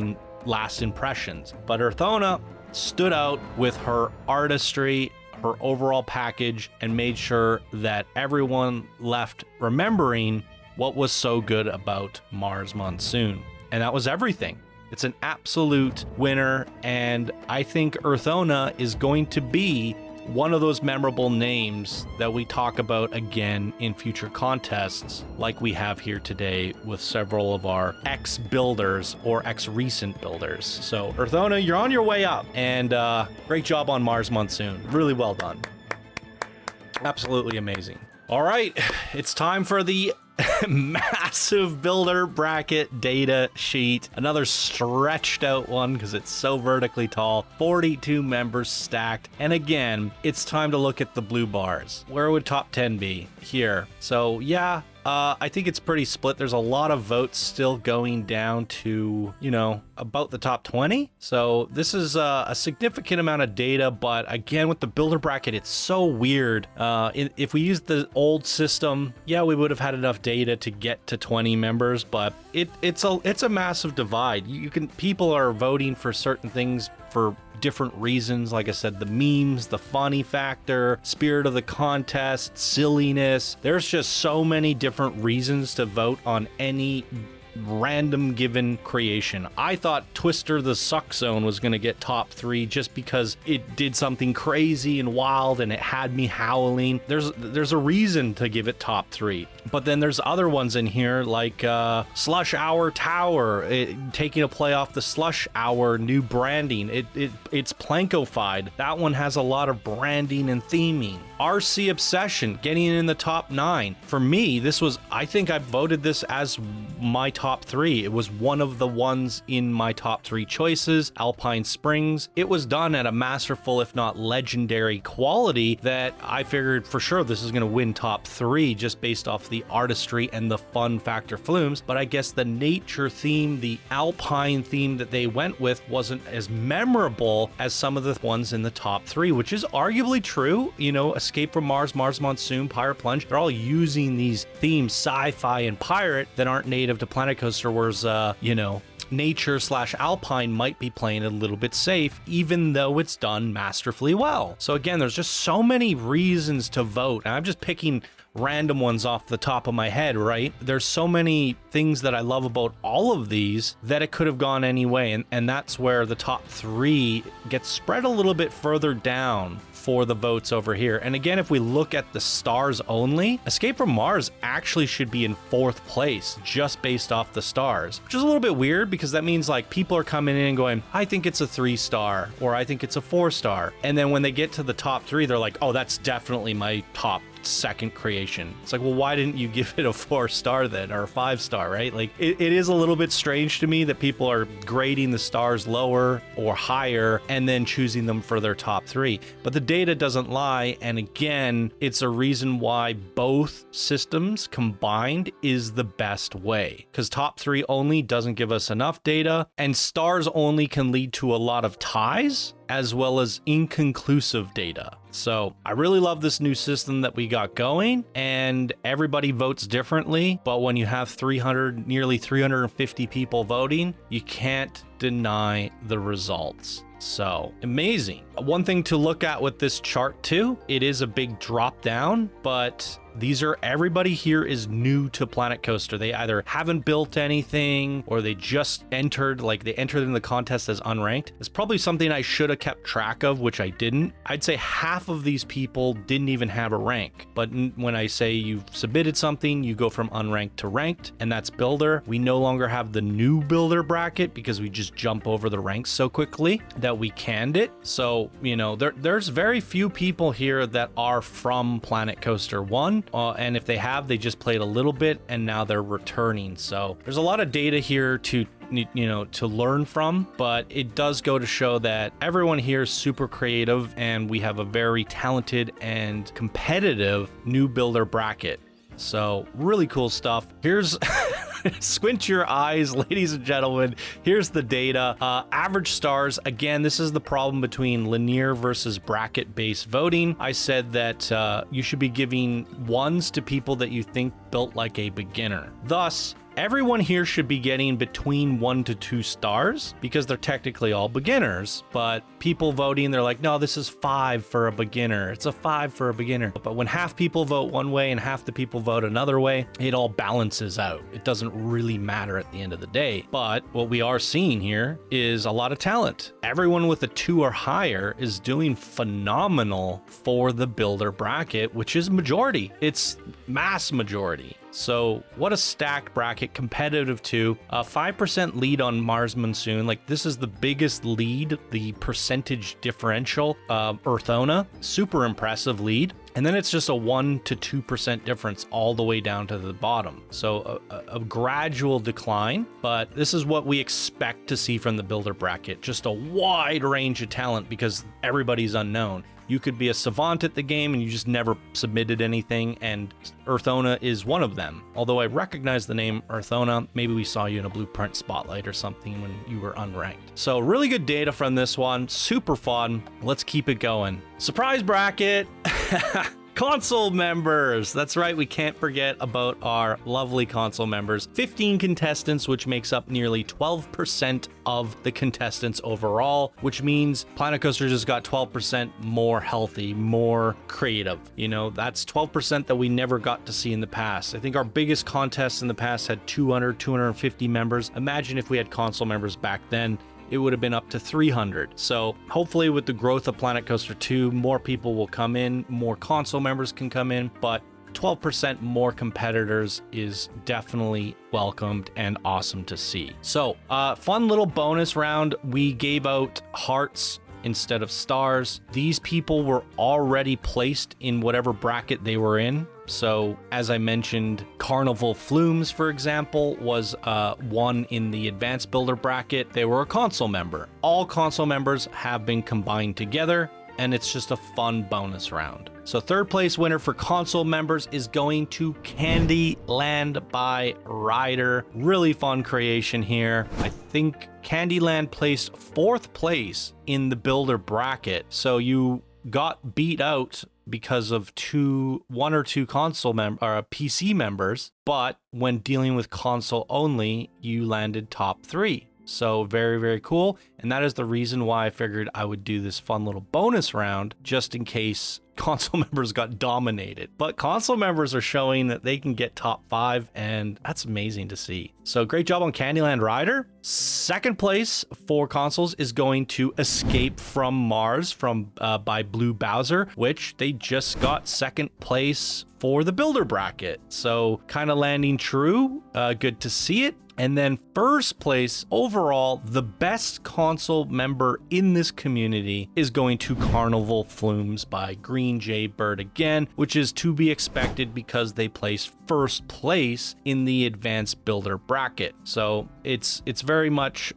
impressions. But Earthona stood out with her artistry, her overall package, and made sure that everyone left remembering what was so good about Mars Monsoon. And that was everything. It's an absolute winner, and I think Earthona is going to be one of those memorable names that we talk about again in future contests, like we have here today with several of our ex-builders or ex-recent builders. So Earthona, you're on your way up, and great job on Mars Monsoon. Really well done. Absolutely amazing. All right, it's time for the massive builder bracket data sheet. Another stretched out one because it's so vertically tall. 42 members stacked. And again, it's time to look at the blue bars. Where would top 10 be? Here. So yeah, I think it's pretty split. There's a lot of votes still going down to, you know, about the top 20. So this is a significant amount of data, but again, with the builder bracket, it's so weird. If we used the old system, yeah, we would have had enough data to get to 20 members, but it's a massive divide. People are voting for certain things for different reasons. Like I said, the memes, the funny factor, spirit of the contest, silliness. There's just so many different reasons to vote on any random given creation. I thought Twister the Suck Zone was going to get top 3 just because it did something crazy and wild and it had me howling. There's a reason to give it top 3. But then there's other ones in here like Slush Hour Tower, taking a play off the Slush Hour new branding. It's Plankofied. That one has a lot of branding and theming. RC Obsession getting in the top 9. For me, I think I voted this as my top 3. It was one of the ones in my top 3 choices. Alpine Springs. It was done at a masterful, if not legendary quality, that I figured for sure this is going to win top 3 just based off the artistry and the fun factor flumes. But I guess the nature theme, the alpine theme that they went with wasn't as memorable as some of the ones in the top 3, which is arguably true. You know, Escape from Mars, Mars Monsoon, Pirate Plunge, they're all using these themes, sci-fi and pirate, that aren't native to Planet Coaster, whereas, nature/alpine might be playing a little bit safe, even though it's done masterfully well. So again, there's just so many reasons to vote, and I'm just picking random ones off the top of my head, right? There's so many things that I love about all of these that it could have gone any way. And that's where the top 3 gets spread a little bit further down for the votes over here. And again, if we look at the stars only, Escape from Mars actually should be in 4th place just based off the stars, which is a little bit weird because that means like people are coming in and going, I think it's a 3-star or I think it's a 4-star. And then when they get to the top 3, they're like, oh, that's definitely my top 2nd creation. It's like, well, why didn't you give it a 4-star then, or a 5-star, right? Like it is a little bit strange to me that people are grading the stars lower or higher and then choosing them for their top 3. But the data doesn't lie. And again, it's a reason why both systems combined is the best way, because top 3 only doesn't give us enough data, and stars only can lead to a lot of ties as well as inconclusive data. So I really love this new system that we got going, and everybody votes differently. But when you have nearly 350 people voting, you can't deny the results. So amazing. One thing to look at with this chart too, it is a big drop down, but everybody here is new to Planet Coaster. They either haven't built anything or they just entered in the contest as unranked. It's probably something I should have kept track of, which I didn't. I'd say half of these people didn't even have a rank. But when I say you've submitted something, you go from unranked to ranked, and that's builder. We no longer have the new builder bracket because we just jump over the ranks so quickly that we canned it. So, there's very few people here that are from Planet Coaster 1. And if they just played a little bit and now they're returning. So there's a lot of data here to learn from, but it does go to show that everyone here is super creative and we have a very talented and competitive new builder bracket. So really cool stuff. Here's squint your eyes, ladies and gentlemen. Here's the data. Average stars. Again, this is the problem between linear versus bracket-based voting. I said that you should be giving 1s to people that you think built like a beginner. Thus, everyone here should be getting between 1 to 2 stars because they're technically all beginners, but people voting, they're like, no, this is 5 for a beginner. It's a 5 for a beginner. But when half people vote one way and half the people vote another way, it all balances out. It doesn't really matter at the end of the day. But what we are seeing here is a lot of talent. Everyone with a 2 or higher is doing phenomenal for the builder bracket, which is majority. It's mass majority. So what a stacked bracket, competitive too. 5% lead on Mars Monsoon. Like this is the biggest lead, the percentage differential. Earthona, super impressive lead. And then it's just a 1 to 2% difference all the way down to the bottom. So a gradual decline, but this is what we expect to see from the builder bracket. Just a wide range of talent because everybody's unknown. You could be a savant at the game and you just never submitted anything, and Earthona is one of them. Although I recognize the name Earthona, maybe we saw you in a Blueprint Spotlight or something when you were unranked. So really good data from this one, super fun. Let's keep it going. Surprise bracket. Console members. That's right, we can't forget about our lovely console members. 15 contestants, which makes up nearly 12% of the contestants overall, which means Planet Coaster just got 12% more healthy, more creative. That's 12% that we never got to see in the past. I think our biggest contests in the past had 250 members. Imagine if we had console members back then. It would have been up to 300. So hopefully with the growth of Planet Coaster 2, more people will come in, more console members can come in, but 12% more competitors is definitely welcomed and awesome to see. So fun little bonus round. We gave out hearts instead of stars. These people were already placed in whatever bracket they were in. So as I mentioned, Carnival Flumes, for example, was one in the advanced builder bracket. They were a console member. All console members have been combined together, and it's just a fun bonus round. So third place winner for console members is going to Candyland by Ryder. Really fun creation here. I think Candyland placed 4th place in the builder bracket. So you got beat out because of 1 or 2 console PC members, but when dealing with console only, you landed top 3, So very, very cool. And that is the reason why I figured I would do this fun little bonus round just in case console members got dominated. But console members are showing that they can get top 5, and that's amazing to see. So great job on Candyland Rider. Second place for consoles is going to Escape from Mars by Blue Bowser, which they just got second place for the builder bracket. So kind of landing true. Good to see it. And then first place overall, the best console member in this community is going to Carnival Flumes by Green Jay Bird again, which is to be expected because they placed first place in the advanced builder bracket. So it's very much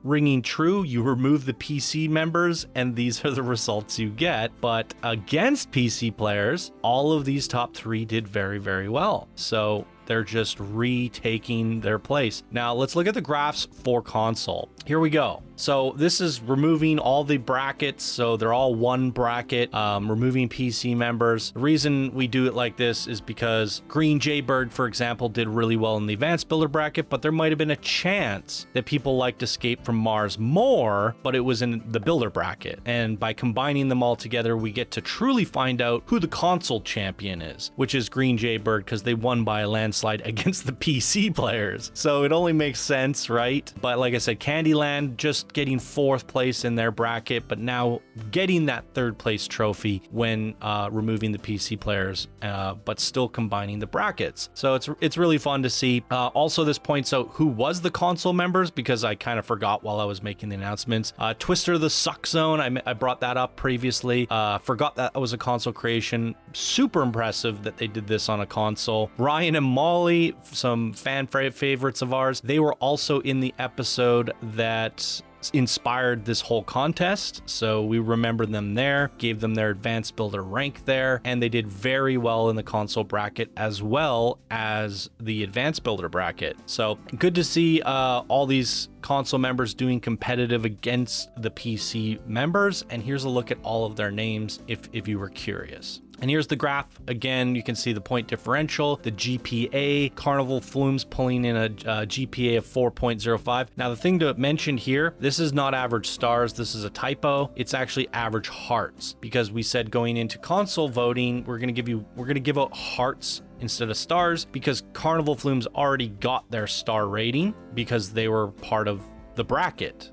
ringing true. You remove the PC members and these are the results you get. But against PC players, all of these top 3 did very, very well. So they're just retaking their place. Now let's look at the graphs for console. Here we go. So this is removing all the brackets. So they're all one bracket, removing PC members. The reason we do it like this is because Green Jaybird, for example, did really well in the advanced builder bracket, but there might have been a chance that people liked Escape from Mars more, but it was in the builder bracket. And by combining them all together, we get to truly find out who the console champion is, which is Green Jaybird, because they won by a landslide against the PC players. So it only makes sense, right? But like I said, Candyland just getting 4th place in their bracket, but now getting that 3rd place trophy when removing the PC players, but still combining the brackets. So it's really fun to see. Also, this points out who was the console members, because I kind of forgot while I was making the announcements. Twister the Suck Zone, I brought that up previously. Forgot that was a console creation. Super impressive that they did this on a console. Ryan and Molly, some fan favorites of ours, they were also in the episode that inspired this whole contest, so we remember them there, gave them their advanced builder rank there, and they did very well in the console bracket as well as the advanced builder bracket. So good to see all these console members doing competitive against the PC members. And here's a look at all of their names if you were curious. And here's the graph. Again, you can see the point differential, the GPA, Carnival Flumes pulling in a GPA of 4.05. Now, the thing to mention here, this is not average stars. This is a typo. It's actually average hearts, because we said going into console voting, we're going to give out hearts instead of stars, because Carnival Flumes already got their star rating because they were part of the bracket.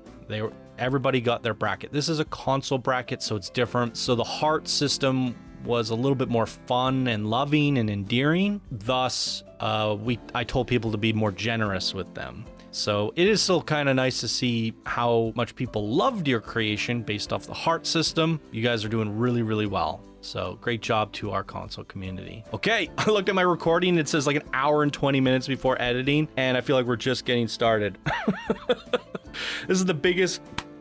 Everybody got their bracket. This is a console bracket, so it's different. So the heart system was a little bit more fun and loving and endearing. Thus, I told people to be more generous with them. So it is still kind of nice to see how much people loved your creation based off the heart system. You guys are doing really, really well. So great job to our console community. Okay, I looked at my recording. It says like an hour and 20 minutes before editing, and I feel like we're just getting started. This is the biggest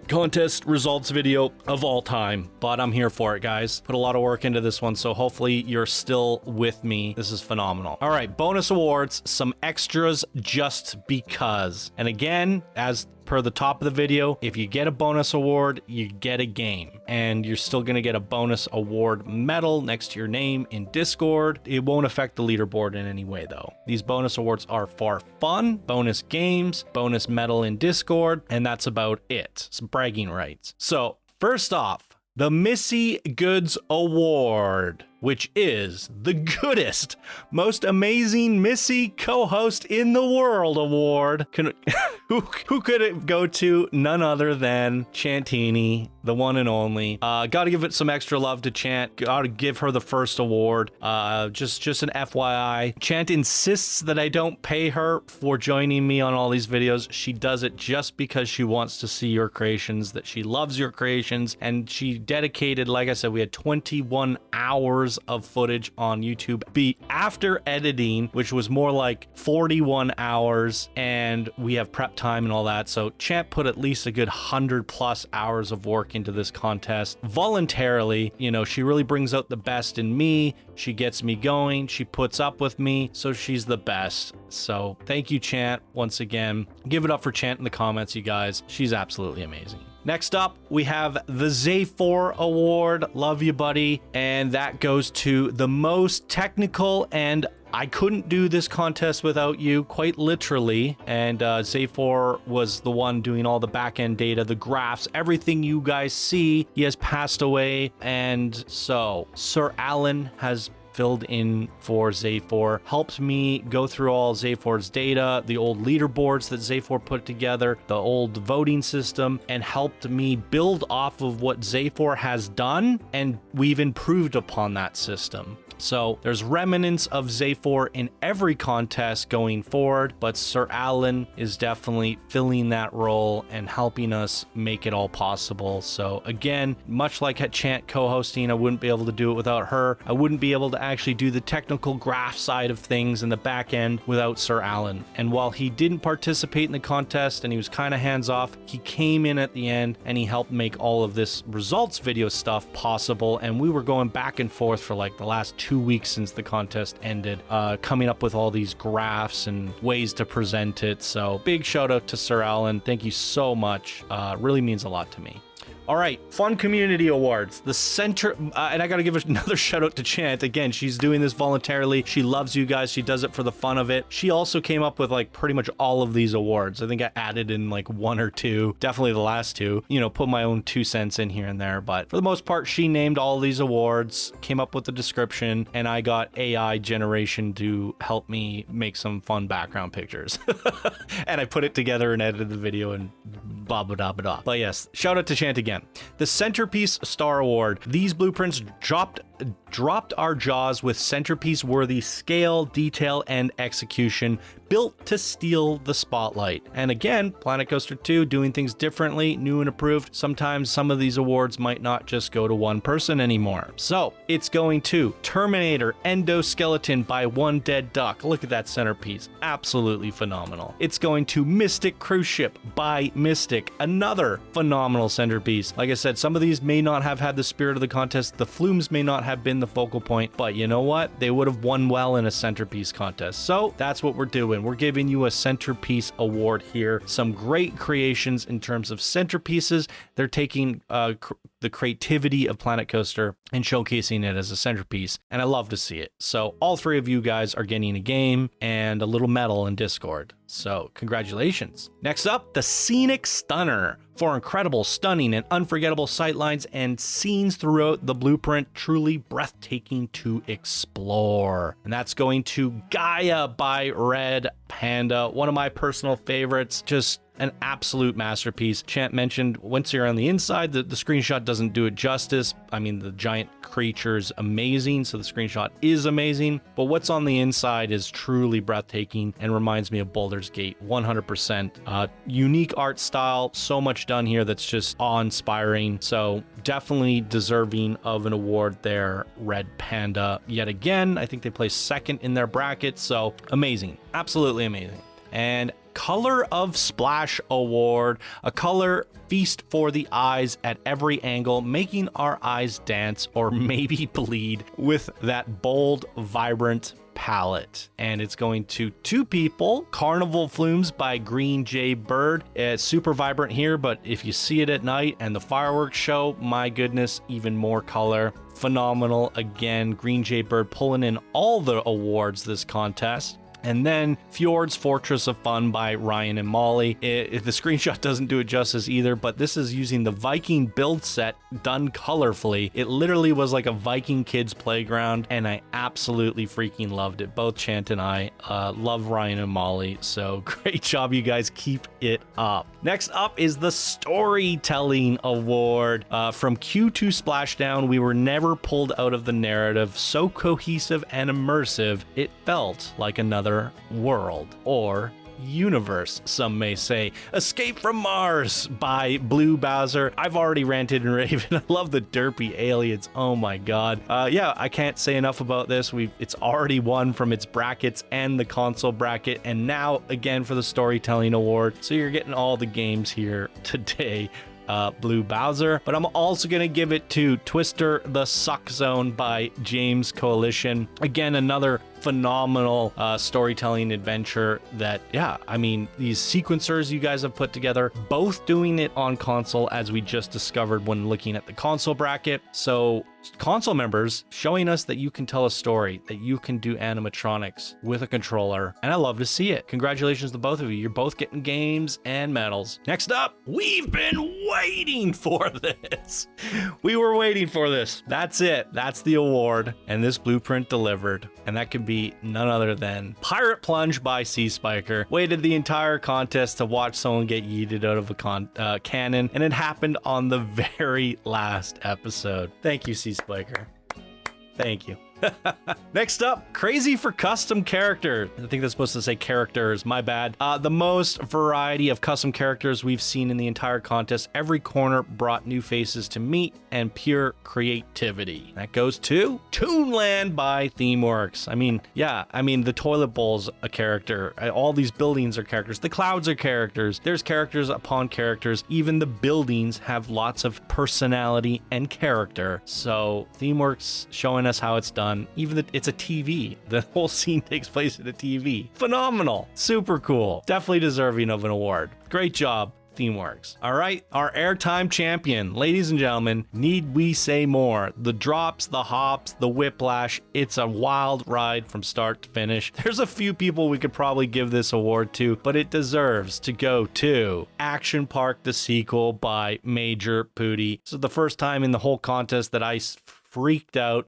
contest results video of all time, but I'm here for it, guys. Put a lot of work into this one, so hopefully you're still with me. This is phenomenal. All right, bonus awards, some extras just because. And again, as per the top of the video, if you get a bonus award, you get a game, and you're still going to get a bonus award medal next to your name in Discord. It won't affect the leaderboard in any way, though. These bonus awards are for fun, bonus games, bonus medal in Discord, and that's about it. Some bragging rights. So first off, the Missy Goods Award, which is the goodest, most amazing Missy co-host in the world award. Who could it go to? None other than Chantini, the one and only. Gotta give it some extra love to Chant. Gotta give her the first award. Just an FYI. Chant insists that I don't pay her for joining me on all these videos. She does it just because she wants to see your creations, that she loves your creations, and she dedicated, like I said, we had 21 hours of footage on YouTube after editing, which was more like 41 hours, and we have prep time and all that. So Champ put at least a good 100+ hours of work into this contest voluntarily. You know, she really brings out the best in me. She gets me going. She puts up with me. So she's the best. So thank you, Chant, once again. Give it up for Chant in the comments, you guys. She's absolutely amazing. Next up, we have the Xaphor Award. Love you, buddy. And that goes to the most technical, and I couldn't do this contest without you, quite literally. And Xaphor was the one doing all the back-end data, the graphs, everything you guys see. He has passed away. And so Sir Alan has filled in for Xaphor, helped me go through all Xaphor's data, the old leaderboards that Xaphor put together, the old voting system, and helped me build off of what Xaphor has done, and we've improved upon that system. So there's remnants of Xaphor in every contest going forward, but Sir Alan is definitely filling that role and helping us make it all possible. So again, much like at Chant co-hosting, I wouldn't be able to do it without her. I wouldn't be able to actually do the technical graph side of things in the back end without Sir Alan. And while he didn't participate in the contest and he was kind of hands off, he came in at the end and he helped make all of this results video stuff possible. And we were going back and forth for like the last 2 weeks since the contest ended, coming up with all these graphs and ways to present it. So big shout out to Sir Alan. Thank you so much. Really means a lot to me. All right, Fun Community Awards. The center, and I got to give another shout out to Chant. Again, she's doing this voluntarily. She loves you guys. She does it for the fun of it. She also came up with like pretty much all of these awards. I think I added in like 1 or 2, definitely the last 2, you know, put my own 2 cents in here and there. But for the most part, she named all these awards, came up with the description, and I got AI generation to help me make some fun background pictures. And I put it together and edited the video and blah, blah, blah, blah. But yes, shout out to Chant again. The Centerpiece Star Award. These blueprints dropped our jaws with centerpiece worthy scale, detail, and execution, built to steal the spotlight. And again, Planet Coaster 2 doing things differently, new and improved. Sometimes some of these awards might not just go to one person anymore. So it's going to Terminator Endoskeleton by One Dead Duck. Look at that centerpiece, absolutely phenomenal. It's going to Mystic Cruise Ship by Mystic, another phenomenal centerpiece. Like I said, some of these may not have had the spirit of the contest. The Flumes may not have been the focal point, but you know what? They would have won well in a centerpiece contest. So that's what we're doing. We're giving you a centerpiece award here. Some great creations in terms of centerpieces. They're taking the creativity of Planet Coaster and showcasing it as a centerpiece, and I love to see it. So all 3 of you guys are getting a game and a little medal in Discord. So congratulations. Next up, the Scenic Stunner. For incredible, stunning, and unforgettable sightlines and scenes throughout the blueprint, truly breathtaking to explore. And that's going to Gaia by Red Panda, one of my personal favorites. Just an absolute masterpiece. Chant mentioned once you're on the inside, the screenshot doesn't do it justice. I mean, the giant creature is amazing, so the screenshot is amazing, but what's on the inside is truly breathtaking and reminds me of Baldur's Gate 100%. Unique art style, so much done here that's just awe-inspiring. So definitely deserving of an award there, Red Panda. Yet again, I think they placed second in their bracket, so amazing, absolutely amazing. And Color of Splash Award, a color feast for the eyes at every angle, making our eyes dance or maybe bleed with that bold, vibrant palette. And it's going to 2 people, Carnival Flumes by Green Jay Bird. It's super vibrant here, but if you see it at night and the fireworks show, my goodness, even more color. Phenomenal. Again, Green Jay Bird pulling in all the awards this contest. And then Fjord's Fortress of Fun by Ryan and Molly. The screenshot doesn't do it justice either, but this is using the Viking build set done colorfully. It literally was like a Viking kids playground, and I absolutely freaking loved it. Both Chant and I love Ryan and Molly, so great job, you guys. Keep it up. Next up is the Storytelling Award. From Q to Splashdown, we were never pulled out of the narrative. So cohesive and immersive, it felt like another world, or universe, some may say. Escape from Mars by Blue Bowser. I've already ranted and raved. I love the derpy aliens. Oh my god. Yeah, I can't say enough about this. It's already won from its brackets and the console bracket, and now again for the Storytelling Award. So you're getting all the games here today. Blue Bowser, but I'm also going to give it to Twister the Suck Zone by James Coalition. Again, another phenomenal storytelling adventure that, yeah, I mean, these sequencers you guys have put together, both doing it on console, as we just discovered when looking at the console bracket. So console members showing us that you can tell a story, that you can do animatronics with a controller, and I love to see it. Congratulations to both of you. You're both getting games and medals. Next up, we've been waiting for this. We were waiting for this. That's it. That's the award, and this blueprint delivered, and that could be none other than Pirate Plunge by Sea Spiker. Waited the entire contest to watch someone get yeeted out of a cannon, and it happened on the very last episode. Thank you, Sea Spiker. Thank you. Next up, crazy for custom character. I think that's supposed to say characters, my bad. The most variety of custom characters we've seen in the entire contest. Every corner brought new faces to meet and pure creativity. That goes to Toonland by Themeworks. I mean, yeah, I mean, the toilet bowl's a character. All these buildings are characters. The clouds are characters. There's characters upon characters. Even the buildings have lots of personality and character. So Themeworks showing us how it's done. Even it's a TV. The whole scene takes place in a TV. Phenomenal. Super cool. Definitely deserving of an award. Great job, Themeworks. All right, our Airtime champion. Ladies and gentlemen, need we say more? The drops, the hops, the whiplash. It's a wild ride from start to finish. There's a few people we could probably give this award to, but it deserves to go to Action Park, the sequel by Major Pooty. This is the first time in the whole contest that I freaked out.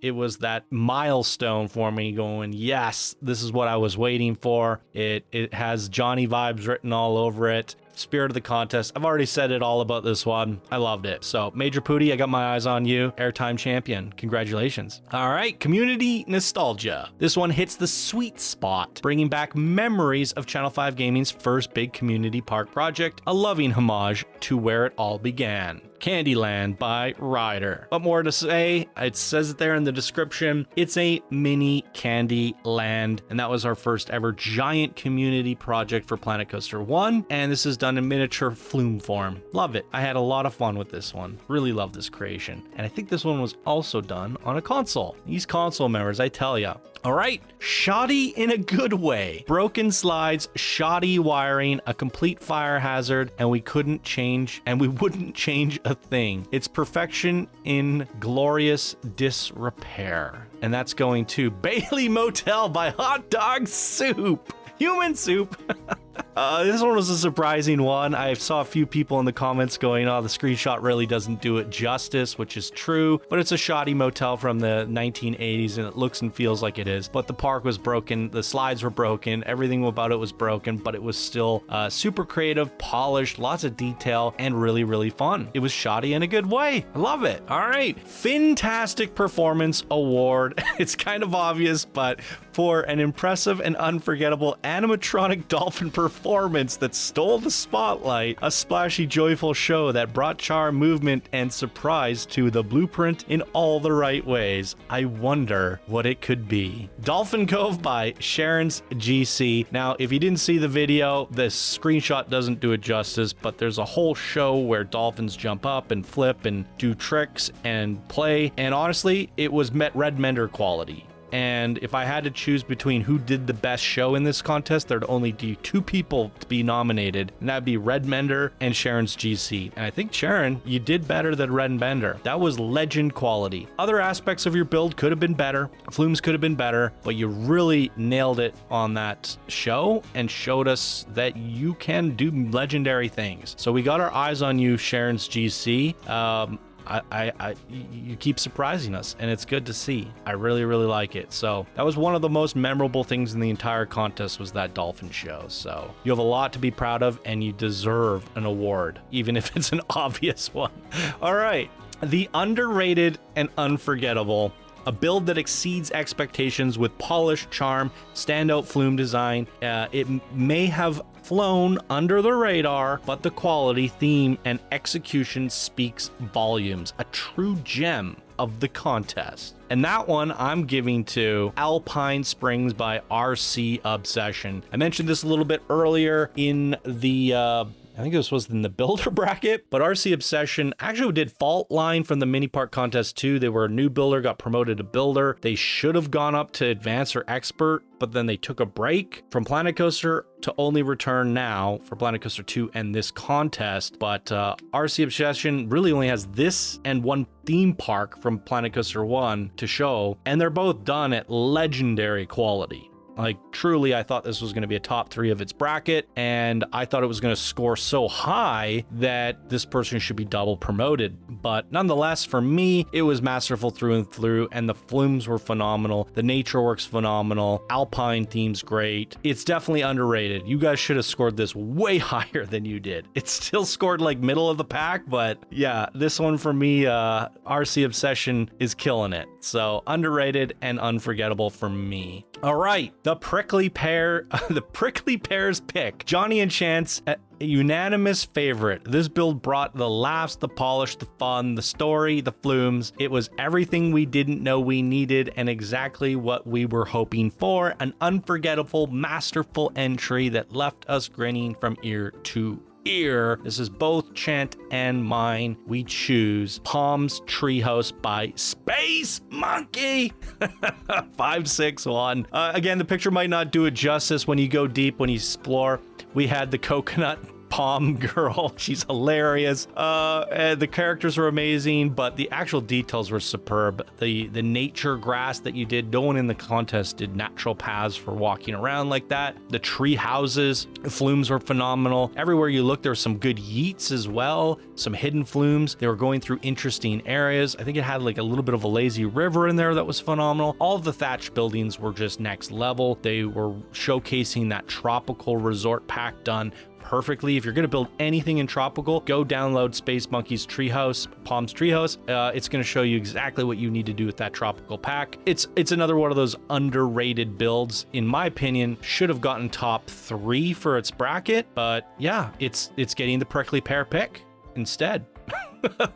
It was that milestone for me, going, yes, this is what I was waiting for. It has Johnny vibes written all over it. Spirit of the contest. I've already said it all about this one. I loved it. So Major Pooty, I got my eyes on you. Airtime champion. Congratulations. All right, community nostalgia. This one hits the sweet spot, bringing back memories of Channel 5 Gaming's first big community park project, a loving homage to where it all began. Candyland by Ryder. What more to say? It says it there in the description. It's a mini Candyland, and that was our first ever giant community project for Planet Coaster 1, and this is done in miniature Flume form. Love it. I had a lot of fun with this one. Really love this creation. And I think this one was also done on a console. These console members, I tell ya. All right, shoddy in a good way. Broken slides, shoddy wiring, a complete fire hazard, and we wouldn't change a thing. It's perfection in glorious disrepair. And that's going to Bailey Motel by Hot Dog Soup. Human soup. This one was a surprising one. I saw a few people in the comments going, oh, the screenshot really doesn't do it justice, which is true, but it's a shoddy motel from the 1980s and it looks and feels like it is. But the park was broken, the slides were broken, everything about it was broken, but it was still super creative, polished, lots of detail, and really, really fun. It was shoddy in a good way. I love it. All right, Fin-tastic Performance Award. It's kind of obvious, but for an impressive and unforgettable animatronic dolphin performance that stole the spotlight, a splashy, joyful show that brought charm, movement, and surprise to the blueprint in all the right ways. I wonder what it could be. Dolphin Cove by Sharon's GC. Now, if you didn't see the video, this screenshot doesn't do it justice, but there's a whole show where dolphins jump up and flip and do tricks and play, and honestly, it was Red Mender quality. And if I had to choose between who did the best show in this contest, there'd only be two people to be nominated, and that'd be Red Mender and Sharon's GC. And I think, Sharon, you did better than Red Mender. That was legend quality. Other aspects of your build could have been better. Flumes could have been better, but you really nailed it on that show and showed us that you can do legendary things. So we got our eyes on you, Sharon's GC. You keep surprising us, and it's good to see. I really, really like it. So that was one of the most memorable things in the entire contest, was that dolphin show. So you have a lot to be proud of, and you deserve an award, even if it's an obvious one. All right, the underrated and unforgettable. A build that exceeds expectations with polish, charm, standout flume design. It may have flown under the radar, but the quality, theme, and execution speaks volumes. A true gem of the contest. And that one I'm giving to Alpine Springs by RC Obsession. I mentioned this a little bit earlier in the I think this was in the builder bracket, but RC Obsession actually did Fault Line from the Mini Park Contest too. They were a new builder, got promoted to builder. They should have gone up to Advanced or Expert, but then they took a break from Planet Coaster to only return now for Planet Coaster 2 and this contest. But RC Obsession really only has this and one theme park from Planet Coaster 1 to show, and they're both done at legendary quality. Like, truly, I thought this was going to be a top 3 of its bracket, and I thought it was going to score so high that this person should be double promoted. But nonetheless, for me, it was masterful through and through, and the flumes were phenomenal. The nature works phenomenal. Alpine theme's great. It's definitely underrated. You guys should have scored this way higher than you did. It still scored like middle of the pack, but yeah, this one for me, RC Obsession is killing it. So underrated and unforgettable for me. All right, the prickly pear, the prickly pear's pick. Johnny and Chance, a unanimous favorite. This build brought the laughs, the polish, the fun, the story, the flumes. It was everything we didn't know we needed and exactly what we were hoping for. An unforgettable, masterful entry that left us grinning from ear to ear. This is both Chant and mine. We choose Palm's Treehouse by Space Monkey. 561. Again, the picture might not do it justice when you go deep, when you explore. We had the coconut palm girl. She's hilarious. The characters were amazing, but the actual details were superb. The nature grass that you did, no one in the contest did natural paths for walking around like that. The tree houses, the flumes were phenomenal. Everywhere you look, there were some good yeets as well, some hidden flumes. They were going through interesting areas. I think it had like a little bit of a lazy river in there that was phenomenal. All of the thatch buildings were just next level. They were showcasing that tropical resort pack done perfectly. If you're going to build anything in tropical, go download Space Monkey's Treehouse, Palm's Treehouse. It's going to show you exactly what you need to do with that tropical pack. It's another one of those underrated builds. In my opinion, should have gotten top 3 for its bracket, but yeah, it's getting the prickly pear pick instead.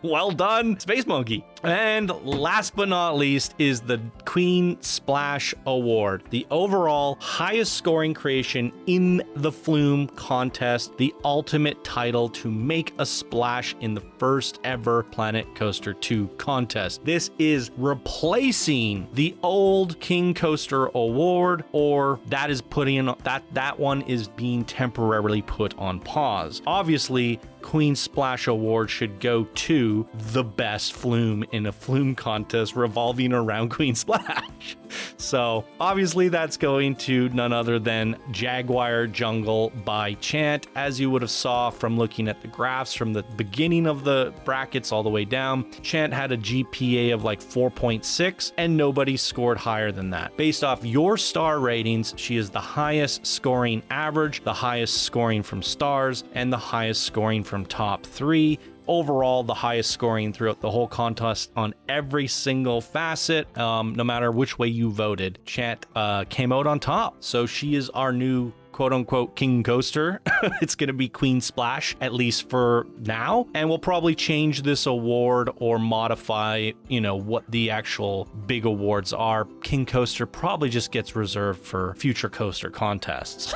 Well done, Space Monkey. And last but not least is the Queen Splash Award, the overall highest scoring creation in the Flume contest, the ultimate title to make a splash in the first ever Planet Coaster 2 contest. This is replacing the old King Coaster Award, or that is putting that one is being temporarily put on pause. Obviously, Queen Splash Award should go to the best flume in a flume contest revolving around Queen Splash. So obviously that's going to none other than Jaguar Jungle by Chant. As you would have saw from looking at the graphs from the beginning of the brackets all the way down, Chant had a GPA of like 4.6 and nobody scored higher than that. Based off your star ratings, she is the highest scoring average, the highest scoring from stars, and the highest scoring from top 3. Overall, the highest scoring throughout the whole contest on every single facet, no matter which way you voted. Chant came out on top. So she is our new quote-unquote King Coaster. It's going to be Queen Splash, at least for now. And we'll probably change this award or modify, what the actual big awards are. King Coaster probably just gets reserved for future coaster contests.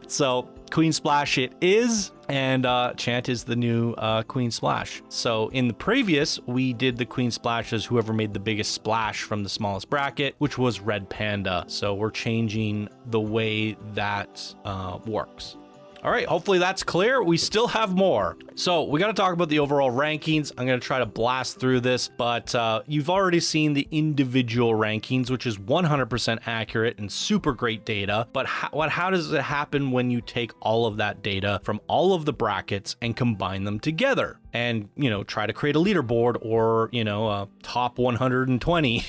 So Queen Splash it is, and Chant is the new Queen Splash. So in the previous, we did the Queen Splash as whoever made the biggest splash from the smallest bracket, which was Red Panda. So we're changing the way that works. All right, hopefully that's clear. We still have more. So we got to talk about the overall rankings. I'm going to try to blast through this, but you've already seen the individual rankings, which is 100% accurate and super great data. But how does it happen when you take all of that data from all of the brackets and combine them together? And, try to create a leaderboard or, a top 120.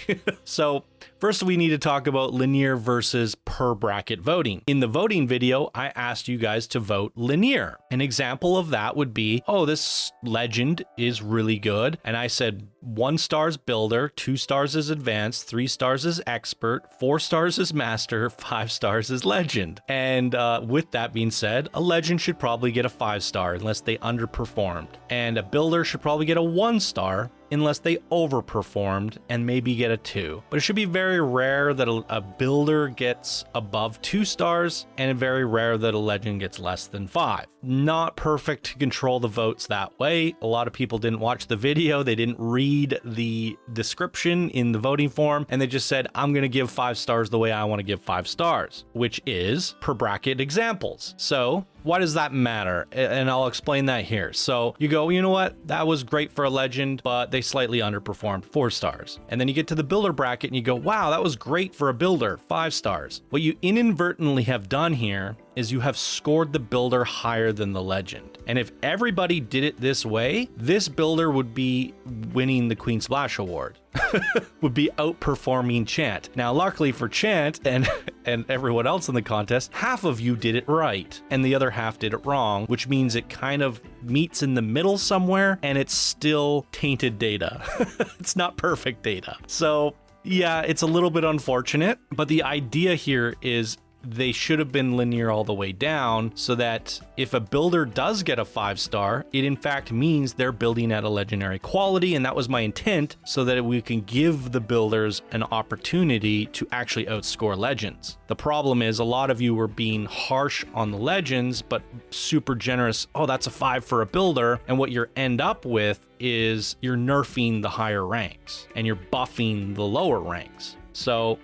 So first we need to talk about linear versus per bracket voting. In the voting video, I asked you guys to vote linear. An example of that would be, oh, this legend is really good. And I said 1 star is builder, 2 stars is advanced, 3 stars is expert, 4 stars is master, 5 stars is legend. And with that being said, a legend should probably get a 5 star unless they underperformed. And a builder should probably get a 1 star unless they overperformed and maybe get a 2. But it should be very rare that a builder gets above 2 stars and very rare that a legend gets less than 5. Not perfect to control the votes that way. A lot of people didn't watch the video, they didn't read the description in the voting form, and they just said, I'm going to give 5 stars the way I want to give 5 stars, which is per bracket examples. So why does that matter? And I'll explain that here. So you go, you know what? That was great for a legend, but they slightly underperformed, 4 stars. And then you get to the builder bracket and you go, wow, that was great for a builder, 5 stars. What you inadvertently have done here is you have scored the builder higher than the legend. And if everybody did it this way, this builder would be winning the Queen Splash Award. Would be outperforming Chant. Now, luckily for Chant and everyone else in the contest, half of you did it right and the other half did it wrong, which means it kind of meets in the middle somewhere and it's still tainted data. It's not perfect data. So yeah, it's a little bit unfortunate, but the idea here is they should have been linear all the way down so that if a builder does get a 5 star, it in fact means they're building at a legendary quality. And that was my intent, so that we can give the builders an opportunity to actually outscore legends. The problem is a lot of you were being harsh on the legends, but super generous. Oh, that's a 5 for a builder. And what you end up with is you're nerfing the higher ranks and you're buffing the lower ranks. So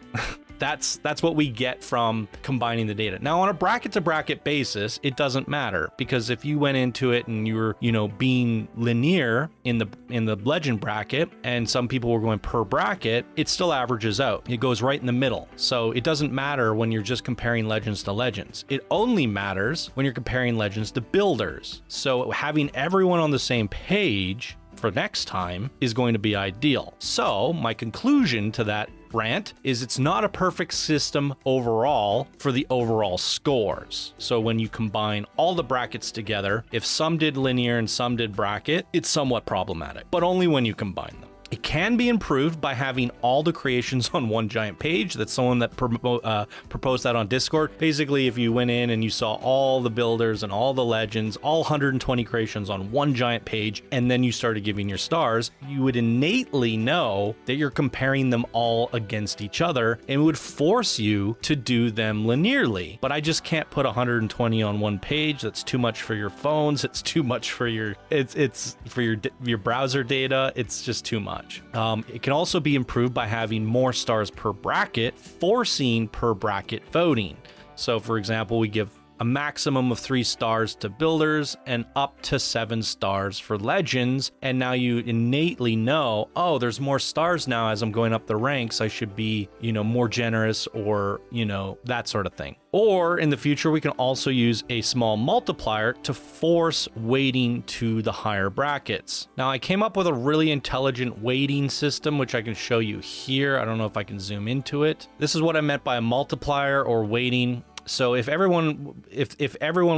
that's what we get from combining the data. Now, on a bracket to bracket basis, it doesn't matter, because if you went into it and you were, being linear in the legend bracket and some people were going per bracket, it still averages out. It goes right in the middle. So it doesn't matter when you're just comparing legends to legends. It only matters when you're comparing legends to builders. So having everyone on the same page for next time is going to be ideal. So my conclusion to that rant is it's not a perfect system overall for the overall scores. So when you combine all the brackets together, if some did linear and some did bracket, it's somewhat problematic, but only when you combine them. It can be improved by having all the creations on one giant page. That's someone that proposed that on Discord. Basically, if you went in and you saw all the builders and all the legends, all 120 creations on one giant page, and then you started giving your stars, you would innately know that you're comparing them all against each other, and it would force you to do them linearly. But I just can't put 120 on one page. That's too much for your phones. It's too much for your browser data. It's just too much. It can also be improved by having more stars per bracket, forcing per bracket voting. So for example, we give a maximum of 3 stars to builders and up to 7 stars for legends. And now you innately know, oh, there's more stars now as I'm going up the ranks. I should be, more generous, or, that sort of thing. Or in the future, we can also use a small multiplier to force weighting to the higher brackets. Now, I came up with a really intelligent weighting system, which I can show you here. I don't know if I can zoom into it. This is what I meant by a multiplier or weighting. So if everyone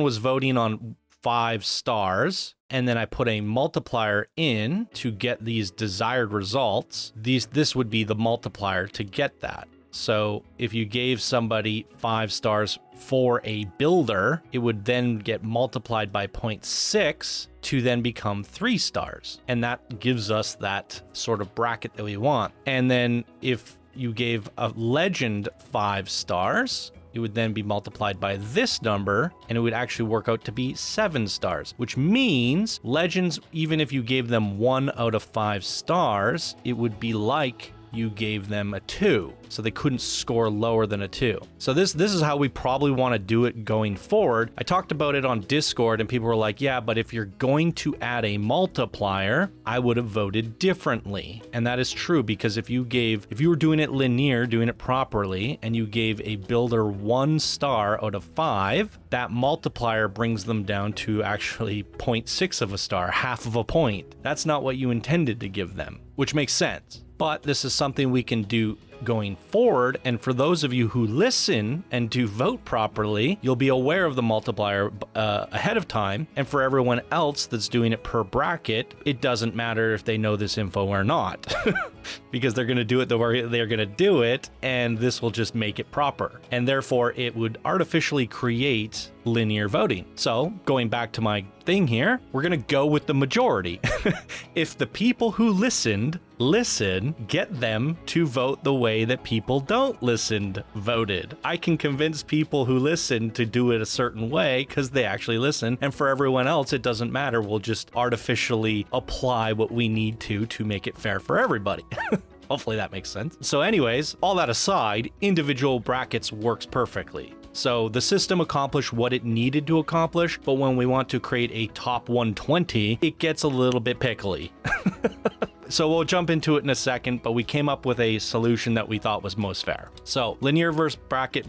was voting on 5 stars, and then I put a multiplier in to get these desired results, this would be the multiplier to get that. So if you gave somebody 5 stars for a builder, it would then get multiplied by 0.6 to then become 3 stars. And that gives us that sort of bracket that we want. And then if you gave a legend 5 stars, it would then be multiplied by this number, and it would actually work out to be 7 stars, which means legends, even if you gave them 1 out of 5 stars, it would be like you gave them a 2. So they couldn't score lower than a 2. So this is how we probably want to do it going forward. I talked about it on Discord and people were like, yeah, but if you're going to add a multiplier, I would have voted differently. And that is true, because if you were doing it linear, doing it properly, and you gave a builder 1 star out of 5, that multiplier brings them down to actually 0.6 of a star, half of a point. That's not what you intended to give them, which makes sense. But this is something we can do going forward. And for those of you who listen and do vote properly, you'll be aware of the multiplier ahead of time. And for everyone else that's doing it per bracket, it doesn't matter if they know this info or not, because they're going to do it the way they're going to do it, and this will just make it proper. And therefore, it would artificially create linear voting. So going back to my thing here, we're going to go with the majority. If the people who listen, get them to vote the way that people don't listen voted. I can convince people who listen to do it a certain way because they actually listen. And for everyone else, it doesn't matter. We'll just artificially apply what we need to make it fair for everybody. Hopefully that makes sense. So anyways, all that aside, individual brackets works perfectly. So the system accomplished what it needed to accomplish, but when we want to create a top 120, it gets a little bit pickly. So we'll jump into it in a second, but we came up with a solution that we thought was most fair. So linear versus bracket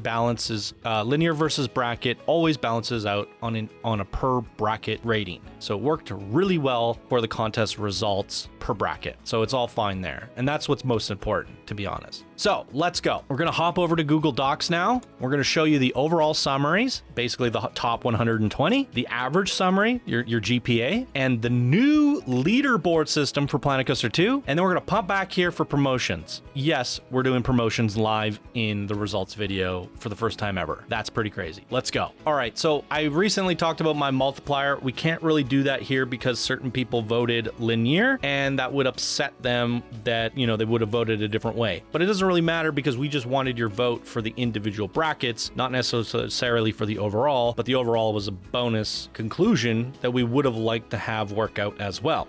always balances out on a per bracket rating. So it worked really well for the contest results per bracket. So it's all fine there. And that's what's most important, to be honest. So let's go. We're going to hop over to Google Docs now. We're going to show you the overall summaries, basically the top 120, the average summary, your GPA, and the new leaderboard system for Planet Coaster 2. And then we're going to pop back here for promotions. Yes, we're doing promotions live in the results video for the first time ever. That's pretty crazy. Let's go. All right. So I recently talked about my multiplier. We can't really do that here because certain people voted linear, and that would upset them that, they would have voted a different way. But it doesn't really matter because we just wanted your vote for the individual brackets, not necessarily for the overall, but the overall was a bonus conclusion that we would have liked to have work out as well.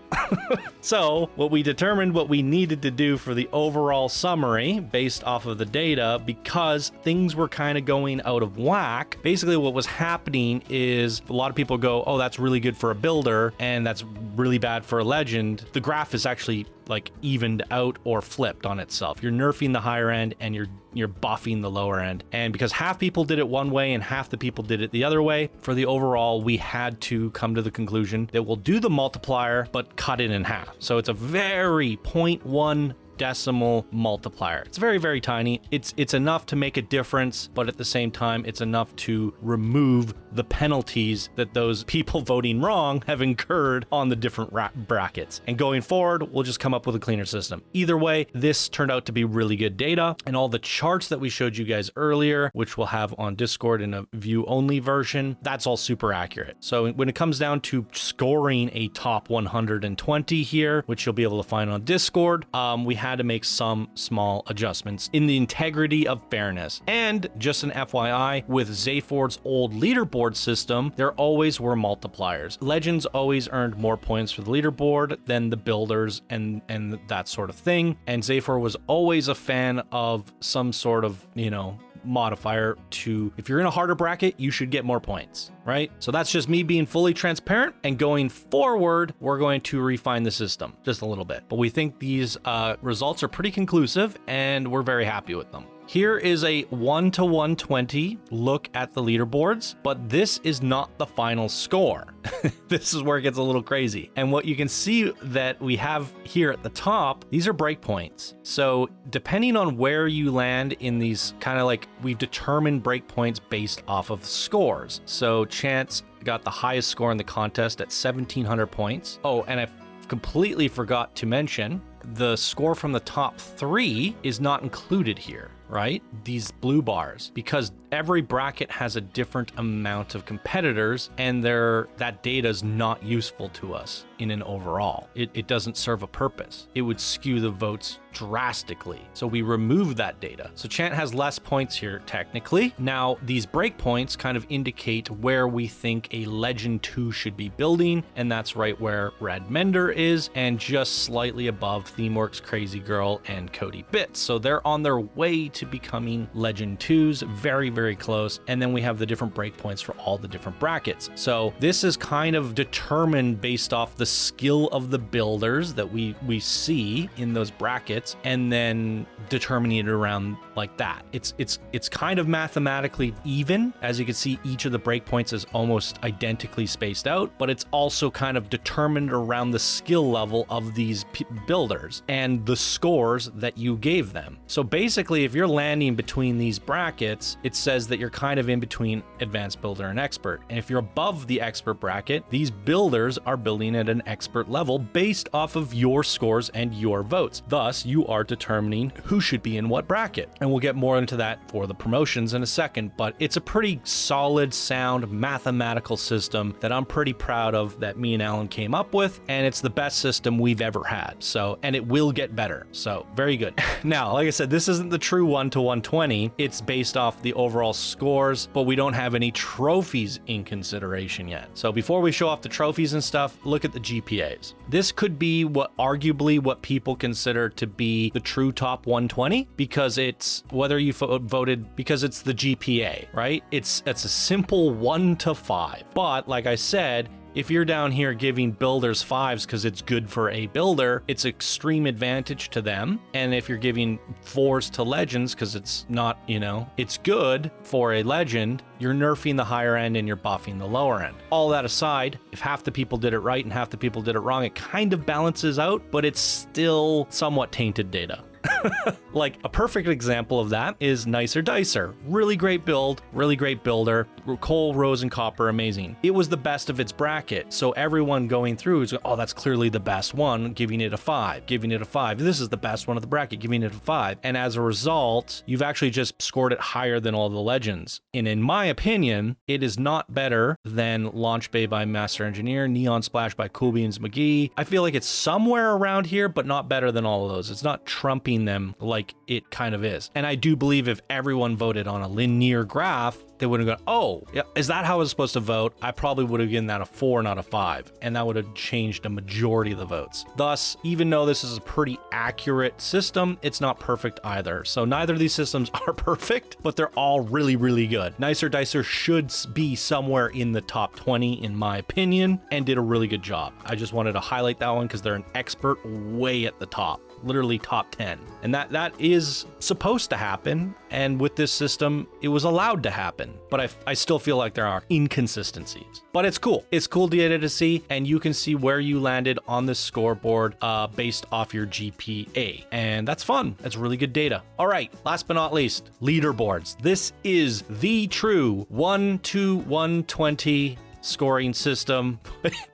So what we determined what we needed to do for the overall summary based off of the data, because things were kind of going out of whack. Basically what was happening is a lot of people go, oh, that's really good for a builder and that's really bad for a legend. The graph is actually like evened out or flipped on itself. You're nerfing the higher end and you're buffing the lower end. And because half people did it one way and half the people did it the other way, for the overall, we had to come to the conclusion that we'll do the multiplier, but cut it in half. So it's a very 0.1 decimal multiplier. It's very, very tiny. It's enough to make a difference, but at the same time, it's enough to remove the penalties that those people voting wrong have incurred on the different brackets. And going forward, we'll just come up with a cleaner system. Either way, this turned out to be really good data, and all the charts that we showed you guys earlier, which we'll have on Discord in a view-only version, that's all super accurate. So when it comes down to scoring a top 120 here, which you'll be able to find on Discord, we had to make some small adjustments in the integrity of fairness. And just an FYI, with Xaphor's old leaderboard system, there always were multipliers. Legends always earned more points for the leaderboard than the builders and that sort of thing. And Xaphor was always a fan of some sort of, modifier to, if you're in a harder bracket, you should get more points, right? So that's just me being fully transparent, and going forward, we're going to refine the system just a little bit. But we think these results are pretty conclusive and we're very happy with them. Here is a 1 to 120 look at the leaderboards, but this is not the final score. This is where it gets a little crazy. And what you can see that we have here at the top, these are breakpoints. So depending on where you land in these, kind of like, we've determined breakpoints based off of scores. So Chance got the highest score in the contest at 1,700 points. Oh, and I completely forgot to mention, the score from the top 3 is not included here, right? These blue bars, because every bracket has a different amount of competitors, and that data is not useful to us in an overall. It doesn't serve a purpose. It would skew the votes drastically. So we remove that data. So Chant has less points here technically. Now these breakpoints kind of indicate where we think a Legend 2 should be building, and that's right where Red Mender is, and just slightly above Themeworks, Crazy Girl, and Cody Bits. So they're on their way to becoming Legend 2s, very, very close. And then we have the different breakpoints for all the different brackets. So this is kind of determined based off the skill of the builders that we see in those brackets, and then determining it around like that. It's kind of mathematically even. As you can see, each of the breakpoints is almost identically spaced out, but it's also kind of determined around the skill level of these builders and the scores that you gave them. So basically, if you're landing between these brackets, it says that you're kind of in between advanced builder and expert. And if you're above the expert bracket, these builders are building at an expert level based off of your scores and your votes. Thus, you are determining who should be in what bracket. And we'll get more into that for the promotions in a second, but it's a pretty solid, sound, mathematical system that I'm pretty proud of that me and Alan came up with, and it's the best system we've ever had. So, and it will get better. So, very good. Now, like I said, this isn't the true 1 to 120. It's based off the overall scores, but we don't have any trophies in consideration yet. So before we show off the trophies and stuff, look at the GPAs. This could be arguably what people consider to be the true top 120, because it's whether you voted, because it's the GPA, right? It's a simple 1 to 5. But like I said, if you're down here giving builders 5s because it's good for a builder, it's extreme advantage to them. And if you're giving 4s to legends because it's not, it's good for a legend, you're nerfing the higher end and you're buffing the lower end. All that aside, if half the people did it right and half the people did it wrong, it kind of balances out, but it's still somewhat tainted data. Like a perfect example of that is Nicer Dicer. Really great build, really great builder. Coal, Rose, and Copper, amazing. It was the best of its bracket. So everyone going through is, oh, that's clearly the best one, giving it a 5, giving it a 5. This is the best one of the bracket, giving it a 5. And as a result, you've actually just scored it higher than all the legends. And in my opinion, it is not better than Launch Bay by Master Engineer, Neon Splash by Cool Beans McGee. I feel like it's somewhere around here, but not better than all of those. It's not trumping them like it kind of is. And I do believe if everyone voted on a linear graph, they would have gone, oh, yeah, is that how I was supposed to vote? I probably would have given that a 4, not a 5. And that would have changed a majority of the votes. Thus, even though this is a pretty accurate system, it's not perfect either. So neither of these systems are perfect, but they're all really, really good. Nicer Dicer should be somewhere in the top 20, in my opinion, and did a really good job. I just wanted to highlight that one because they're an expert way at the top. Literally top 10. And that is supposed to happen. And with this system, it was allowed to happen. But I still feel like there are inconsistencies. But it's cool. It's cool data to see. And you can see where you landed on this scoreboard based off your GPA. And that's fun. That's really good data. All right. Last but not least, leaderboards. This is the true 1 to 120 scoring system,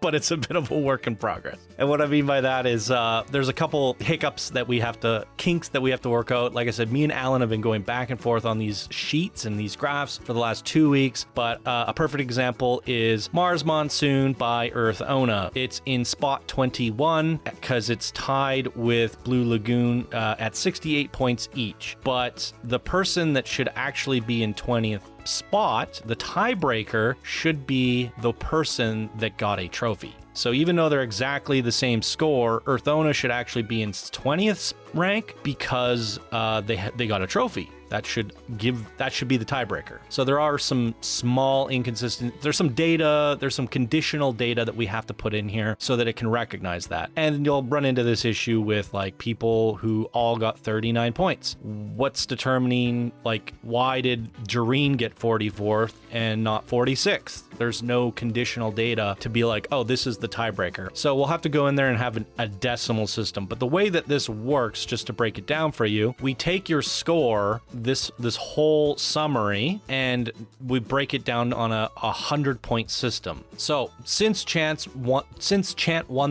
but it's a bit of a work in progress. And what I mean by that is there's a couple hiccups that kinks that we have to work out. Like I said, me and Alan have been going back and forth on these sheets and these graphs for the last 2 weeks, but a perfect example is Mars Monsoon by Earth Ona. It's in spot 21 because it's tied with Blue Lagoon at 68 points each, but the person that should actually be in 20th spot, the tiebreaker, should be the person that got a trophy. So even though they're exactly the same score, Earthona should actually be in 20th rank because they got a trophy. That should be the tiebreaker. So there are some small there's some data, there's some conditional data that we have to put in here so that it can recognize that. And you'll run into this issue with like people who all got 39 points. What's determining, like, why did Jareen get 44th and not 46th? There's no conditional data to be like, oh, this is the tiebreaker. So we'll have to go in there and have a decimal system. But the way that this works, just to break it down for you, we take your score, this whole summary, and we break it down on a 100-point system. So since Chant won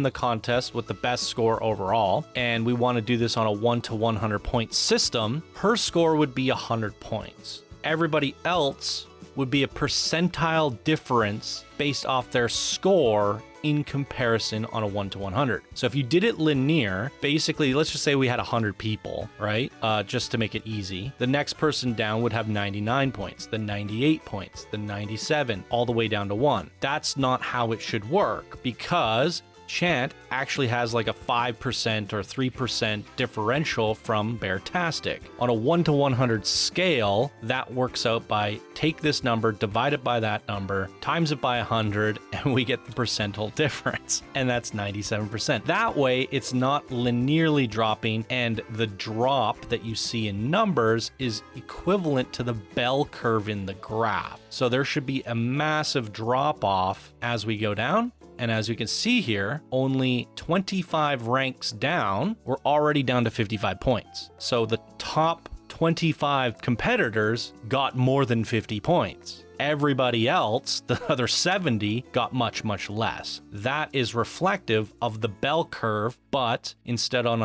the contest with the best score overall, and we want to do this on a 1 to 100 point system, her score would be 100 points. Everybody else would be a percentile difference based off their score in comparison on a 1 to 100. So if you did it linear, basically, let's just say we had 100 people, right? Just to make it easy. The next person down would have 99 points, then 98 points, then 97, all the way down to 1. That's not how it should work, because Chant actually has like a 5% or 3% differential from Bear-tastic. On a 1 to 100 scale, that works out by take this number, divide it by that number, times it by 100, and we get the percentile difference. And that's 97%. That way, it's not linearly dropping, and the drop that you see in numbers is equivalent to the bell curve in the graph. So there should be a massive drop off as we go down. And as you can see here, only 25 ranks down, we're already down to 55 points. So the top 25 competitors got more than 50 points. Everybody else, the other 70, got much, much less. That is reflective of the bell curve, but instead of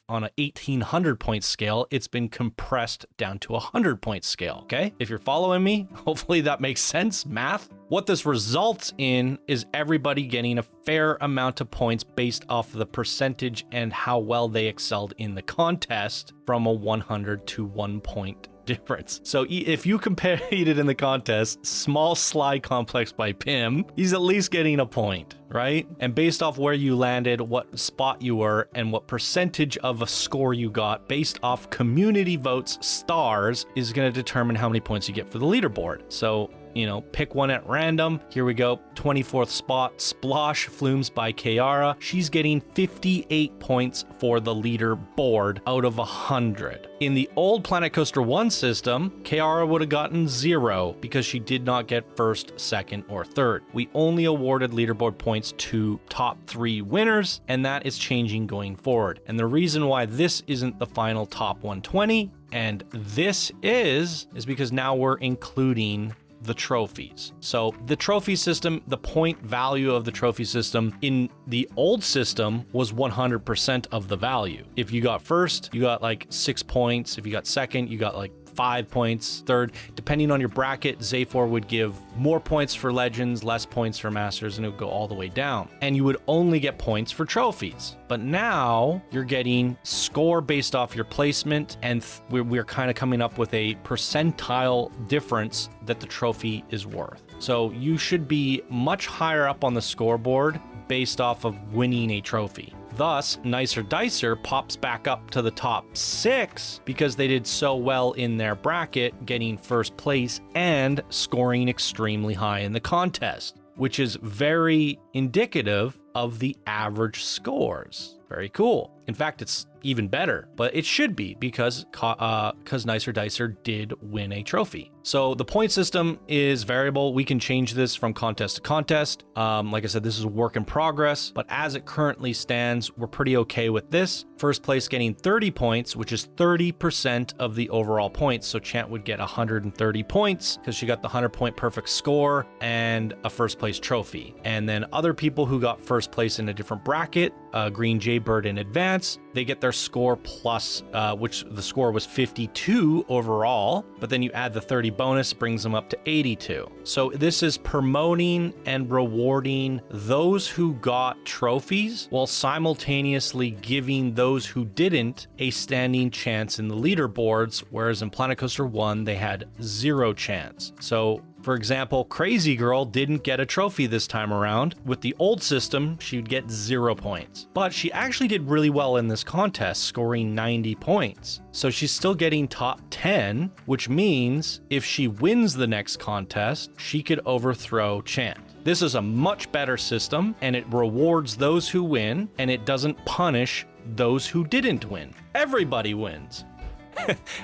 on a 1800 point scale, it's been compressed down to a 100 point scale. Okay, if you're following me, hopefully that makes sense. Math. What this results in is everybody getting a fair amount of points based off of the percentage and how well they excelled in the contest from a 100 to 1 point difference. So if you competed in the contest, small slide complex by Pim, he's at least getting a point, right? And based off where you landed, what spot you were, and what percentage of a score you got based off community votes stars is going to determine how many points you get for the leaderboard. So, you know, pick one at random. Here we go. 24th spot, Splosh Flumes by Kiara. She's getting 58 points for the leaderboard out of 100. In the old Planet Coaster 1 system, Kiara would have gotten 0 because she did not get first, second, or third. We only awarded leaderboard points to top 3 winners, and that is changing going forward. And the reason why this isn't the final top 120 and this is because now we're including the trophies. So the trophy system, the point value of the trophy system in the old system was 100% of the value. If you got first, you got like 6 points. If you got second, you got like 5 points. Third, depending on your bracket, Xaphor would give more points for legends, less points for masters, and it would go all the way down. And you would only get points for trophies. But now you're getting score based off your placement, and we're kind of coming up with a percentile difference that the trophy is worth. So you should be much higher up on the scoreboard based off of winning a trophy. Thus, Nicer Dicer pops back up to the top 6 because they did so well in their bracket, getting first place and scoring extremely high in the contest, which is very indicative of the average scores. Very cool. In fact, it's even better, but it should be because Nicer Dicer did win a trophy. So the point system is variable. We can change this from contest to contest. Like I said, this is a work in progress, but as it currently stands, we're pretty okay with this. First place getting 30 points, which is 30% of the overall points. So Chant would get 130 points because she got the 100-point perfect score and a first place trophy. And then other people who got first place in a different bracket, Green Jaybird in advance, they get their score plus, which the score was 52 overall, but then you add the 30 bonus, brings them up to 82. So this is promoting and rewarding those who got trophies while simultaneously giving those who didn't a standing chance in the leaderboards, whereas in Planet Coaster 1, they had 0 chance. So for example, Crazy Girl didn't get a trophy this time around. With the old system, she'd get 0 points. But she actually did really well in this contest, scoring 90 points. So she's still getting top 10, which means if she wins the next contest, she could overthrow Chant. This is a much better system, and it rewards those who win, and it doesn't punish those who didn't win. Everybody wins.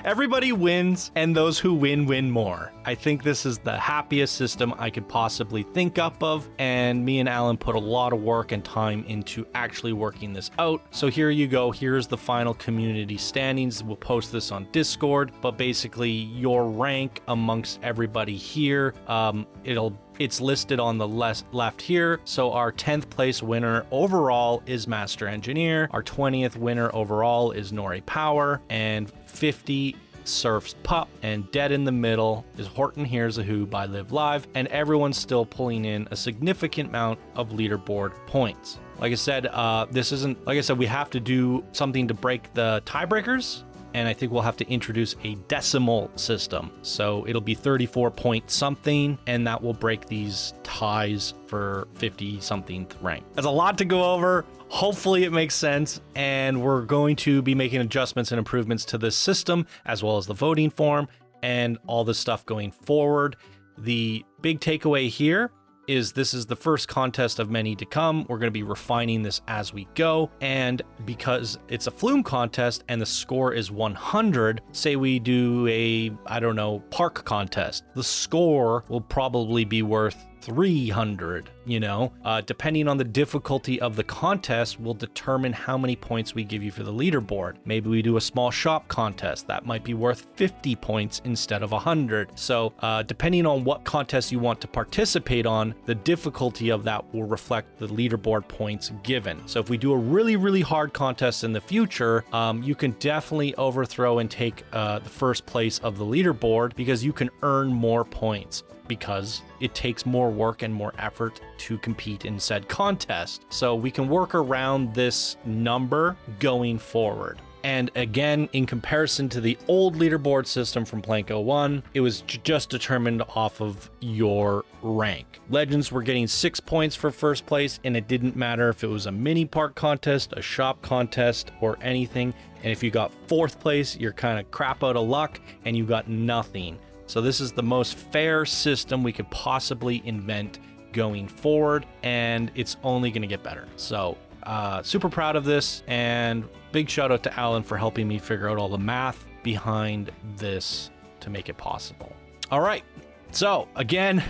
Everybody wins, and those who win more. I think this is the happiest system I could possibly think up of, and me and Alan put a lot of work and time into actually working this out. So here you go. Here's the final community standings. We'll post this on Discord, but basically your rank amongst everybody here, it's listed on the left here. So our 10th place winner overall is Master Engineer. Our 20th winner overall is Nori Power, and 50 Surf's Pup, and dead in the middle is Horton Hears a Who by Live Live, and everyone's still pulling in a significant amount of leaderboard points. Like I said, we have to do something to break the tiebreakers. and I think we'll have to introduce a decimal system. So it'll be 34 point something, and that will break these ties for 50 something rank. That's a lot to go over. Hopefully it makes sense, and we're going to be making adjustments and improvements to this system, as well as the voting form and all this stuff going forward. The big takeaway here is this is the first contest of many to come. We're going to be refining this as we go. And because it's a Flume contest and the score is 100, say we do a, I don't know, park contest, the score will probably be worth 300, you know, depending on the difficulty of the contest will determine how many points we give you for the leaderboard. Maybe we do a small shop contest that might be worth 50 points instead of 100. So depending on what contest you want to participate on, the difficulty of that will reflect the leaderboard points given. So if we do a really, really hard contest in the future, you can definitely overthrow and take the first place of the leaderboard because you can earn more points, because it takes more work and more effort to compete in said contest. So we can work around this number going forward. And again, in comparison to the old leaderboard system from Planko 1, it was just determined off of your rank. Legends were getting 6 points for first place, and it didn't matter if it was a mini park contest, a shop contest, or anything. And if you got 4th place, you're kind of crap out of luck and you got nothing. So this is the most fair system we could possibly invent going forward, and it's only going to get better. So super proud of this, and big shout out to Alan for helping me figure out all the math behind this to make it possible. All right. So again,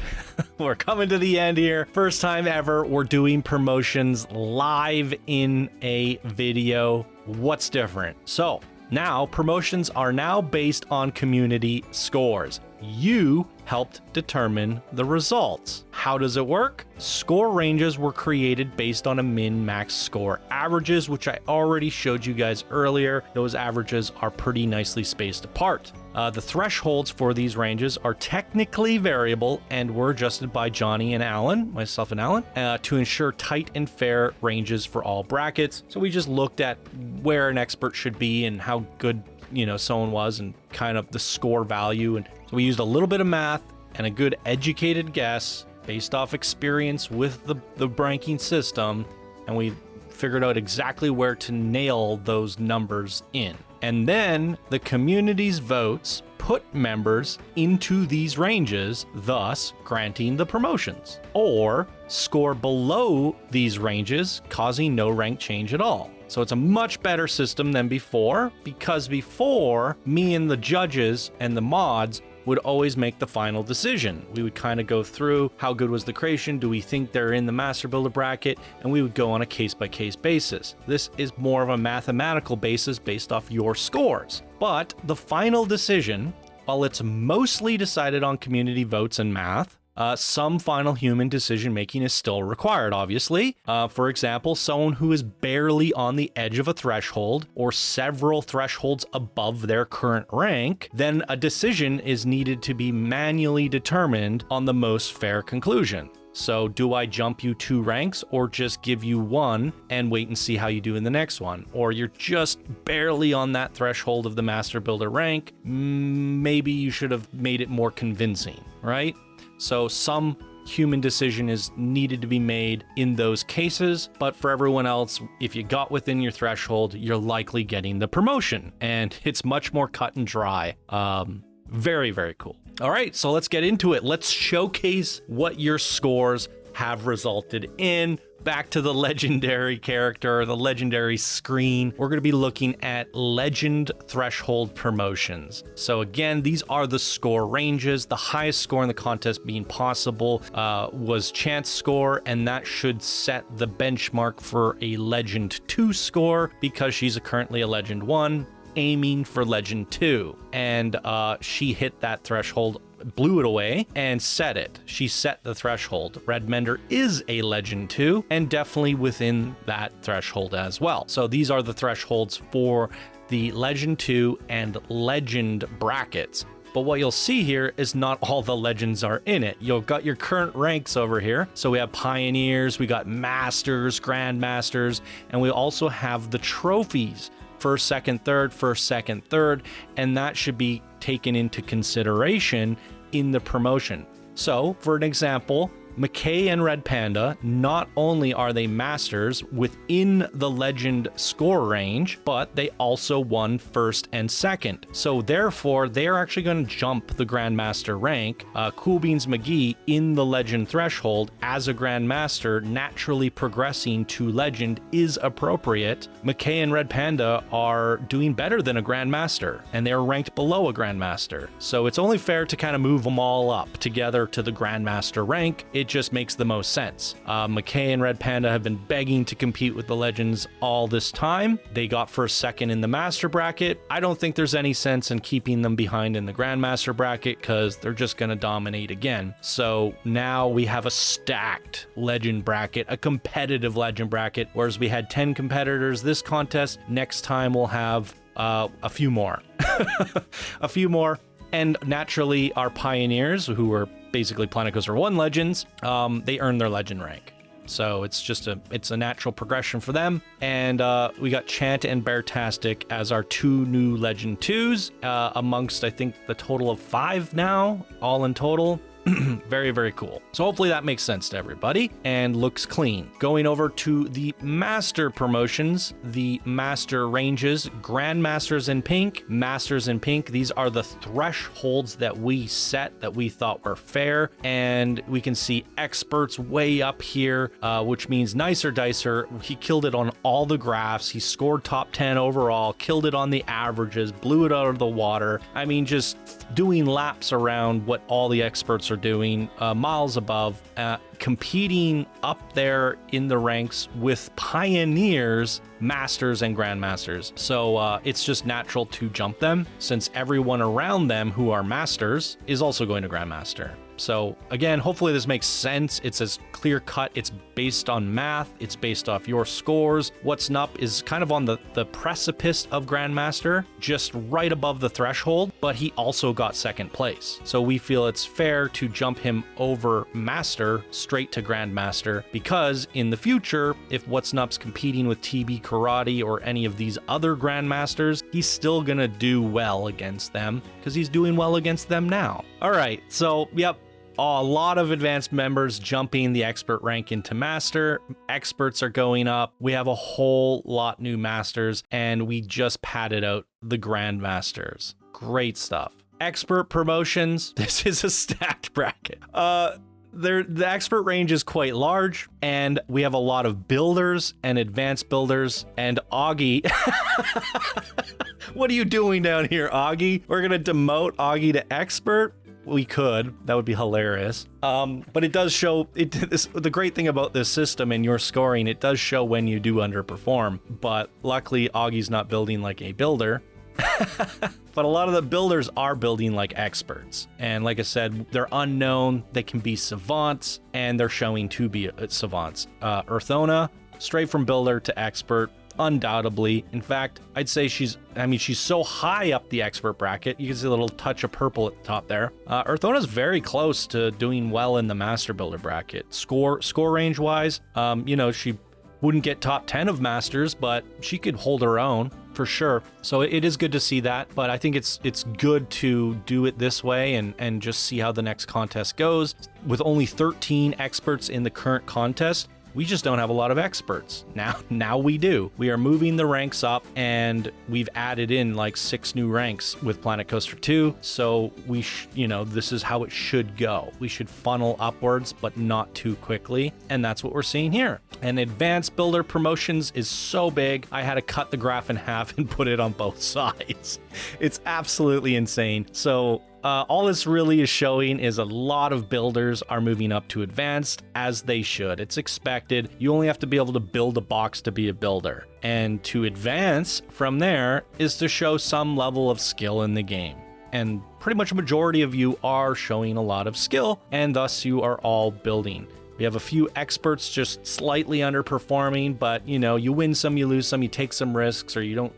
we're coming to the end here. First time ever, we're doing promotions live in a video. What's different? So now promotions are now based on community scores. You helped determine the results. How does it work? Score ranges were created based on a min-max score averages, which I already showed you guys earlier. Those averages are pretty nicely spaced apart. The thresholds for these ranges are technically variable and were adjusted by Johnny and Alan, myself and Alan, to ensure tight and fair ranges for all brackets. So we just looked at where an expert should be and how good, you know, someone was and kind of the score value. And so we used a little bit of math and a good educated guess based off experience with the ranking system, and we figured out exactly where to nail those numbers in. And then the community's votes put members into these ranges, thus granting the promotions, or score below these ranges, causing no rank change at all. So it's a much better system than before, because before, me and the judges and the mods would always make the final decision. We would kind of go through how good was the creation, do we think they're in the master builder bracket, and we would go on a case-by-case basis. This is more of a mathematical basis based off your scores. But the final decision, while it's mostly decided on community votes and math, some final human decision making is still required, obviously. For example, someone who is barely on the edge of a threshold or several thresholds above their current rank, then a decision is needed to be manually determined on the most fair conclusion. So do I jump you 2 ranks or just give you 1 and wait and see how you do in the next one? Or you're just barely on that threshold of the master builder rank. Maybe you should have made it more convincing, right? So some human decision is needed to be made in those cases, but for everyone else, if you got within your threshold, you're likely getting the promotion, and it's much more cut and dry. Very, very cool. All right, so let's get into it. Let's showcase what your scores have resulted in. Back to the legendary character, the legendary screen. We're going to be looking at legend threshold promotions. So again, these are the score ranges. The highest score in the contest being possible was chance score, and that should set the benchmark for a legend 2 score because she's currently a legend 1, aiming for legend 2. And she hit that threshold, blew it away, and set it. She set the threshold. Redmender is a legend 2 and definitely within that threshold as well. So these are the thresholds for the legend 2 and legend brackets. But what you'll see here is not all the legends are in it. You've got your current ranks over here. So we have pioneers, we got masters, grandmasters, and we also have the trophies first, second, third, and that should be taken into consideration in the promotion. So, for an example, McKay and Red Panda, not only are they masters within the legend score range, but they also won first and second. So therefore, they are actually going to jump the Grandmaster rank. Cool Beans McGee in the legend threshold as a Grandmaster, naturally progressing to legend is appropriate. McKay and Red Panda are doing better than a Grandmaster, and they're ranked below a Grandmaster. So it's only fair to kind of move them all up together to the Grandmaster rank. It just makes the most sense. McKay and Red Panda have been begging to compete with the legends all this time. They got first, second in the master bracket. I don't think there's any sense in keeping them behind in the Grandmaster bracket because they're just going to dominate again. So now we have a stacked legend bracket, a competitive legend bracket, whereas we had 10 competitors this contest. Next time we'll have a few more. A few more. And naturally, our pioneers, who were basically Planet Coaster 1 legends, they earned their legend rank. So it's a natural progression for them. And we got Chant and Beartastic as our 2 new legend 2s, amongst, I think, the total of 5 now, all in total. Very, very cool. So hopefully that makes sense to everybody and looks clean. Going over to the master promotions, the master ranges, Grandmasters in pink, Masters in pink. These are the thresholds that we set that we thought were fair. And we can see experts way up here, which means Nicer Dicer. He killed it on all the graphs. He scored top 10 overall, killed it on the averages, blew it out of the water. I mean, just doing laps around what all the experts are doing, miles above, competing up there in the ranks with pioneers, masters, and grandmasters. So it's just natural to jump them since everyone around them who are masters is also going to grandmaster. So again, hopefully this makes sense. It's as clear cut. It's based on math. It's based off your scores. What's Nup is kind of on the precipice of Grandmaster, just right above the threshold, but he also got second place. So we feel it's fair to jump him over Master straight to Grandmaster, because in the future, if What's Nup's competing with TB Karate or any of these other Grandmasters, he's still gonna do well against them because he's doing well against them now. All right, so yep. A lot of advanced members jumping the expert rank into master. Experts are going up. We have a whole lot new masters, and we just padded out the grandmasters. Great stuff. Expert promotions. This is a stacked bracket. The expert range is quite large, and we have a lot of builders and advanced builders. And Augie, what are you doing down here, Augie? We're gonna demote Augie to expert. We could. That would be hilarious. But it does show, the great thing about this system and your scoring, it does show when you do underperform. But luckily, Augie's not building like a builder. But a lot of the builders are building like experts. And like I said, they're unknown. They can be savants, and they're showing to be savants. Earthona, straight from builder to expert. Undoubtedly. In fact, I'd say she's so high up the expert bracket. You can see a little touch of purple at the top there. Earthona's very close to doing well in the master builder bracket. Score range wise, she wouldn't get top 10 of masters, but she could hold her own for sure. So it is good to see that, but I think it's good to do it this way and just see how the next contest goes. With only 13 experts in the current contest, we just don't have a lot of experts. Now we do. We are moving the ranks up, and we've added in like 6 new ranks with Planet Coaster 2. So this is how it should go. We should funnel upwards, but not too quickly. And that's what we're seeing here. And advanced builder promotions is so big, I had to cut the graph in half and put it on both sides. It's absolutely insane. So all this really is showing is a lot of builders are moving up to advanced, as they should. It's expected. You only have to be able to build a box to be a builder. And to advance from there is to show some level of skill in the game. And pretty much a majority of you are showing a lot of skill, and thus you are all building. We have a few experts just slightly underperforming, but you know, you win some, you lose some, you take some risks, or you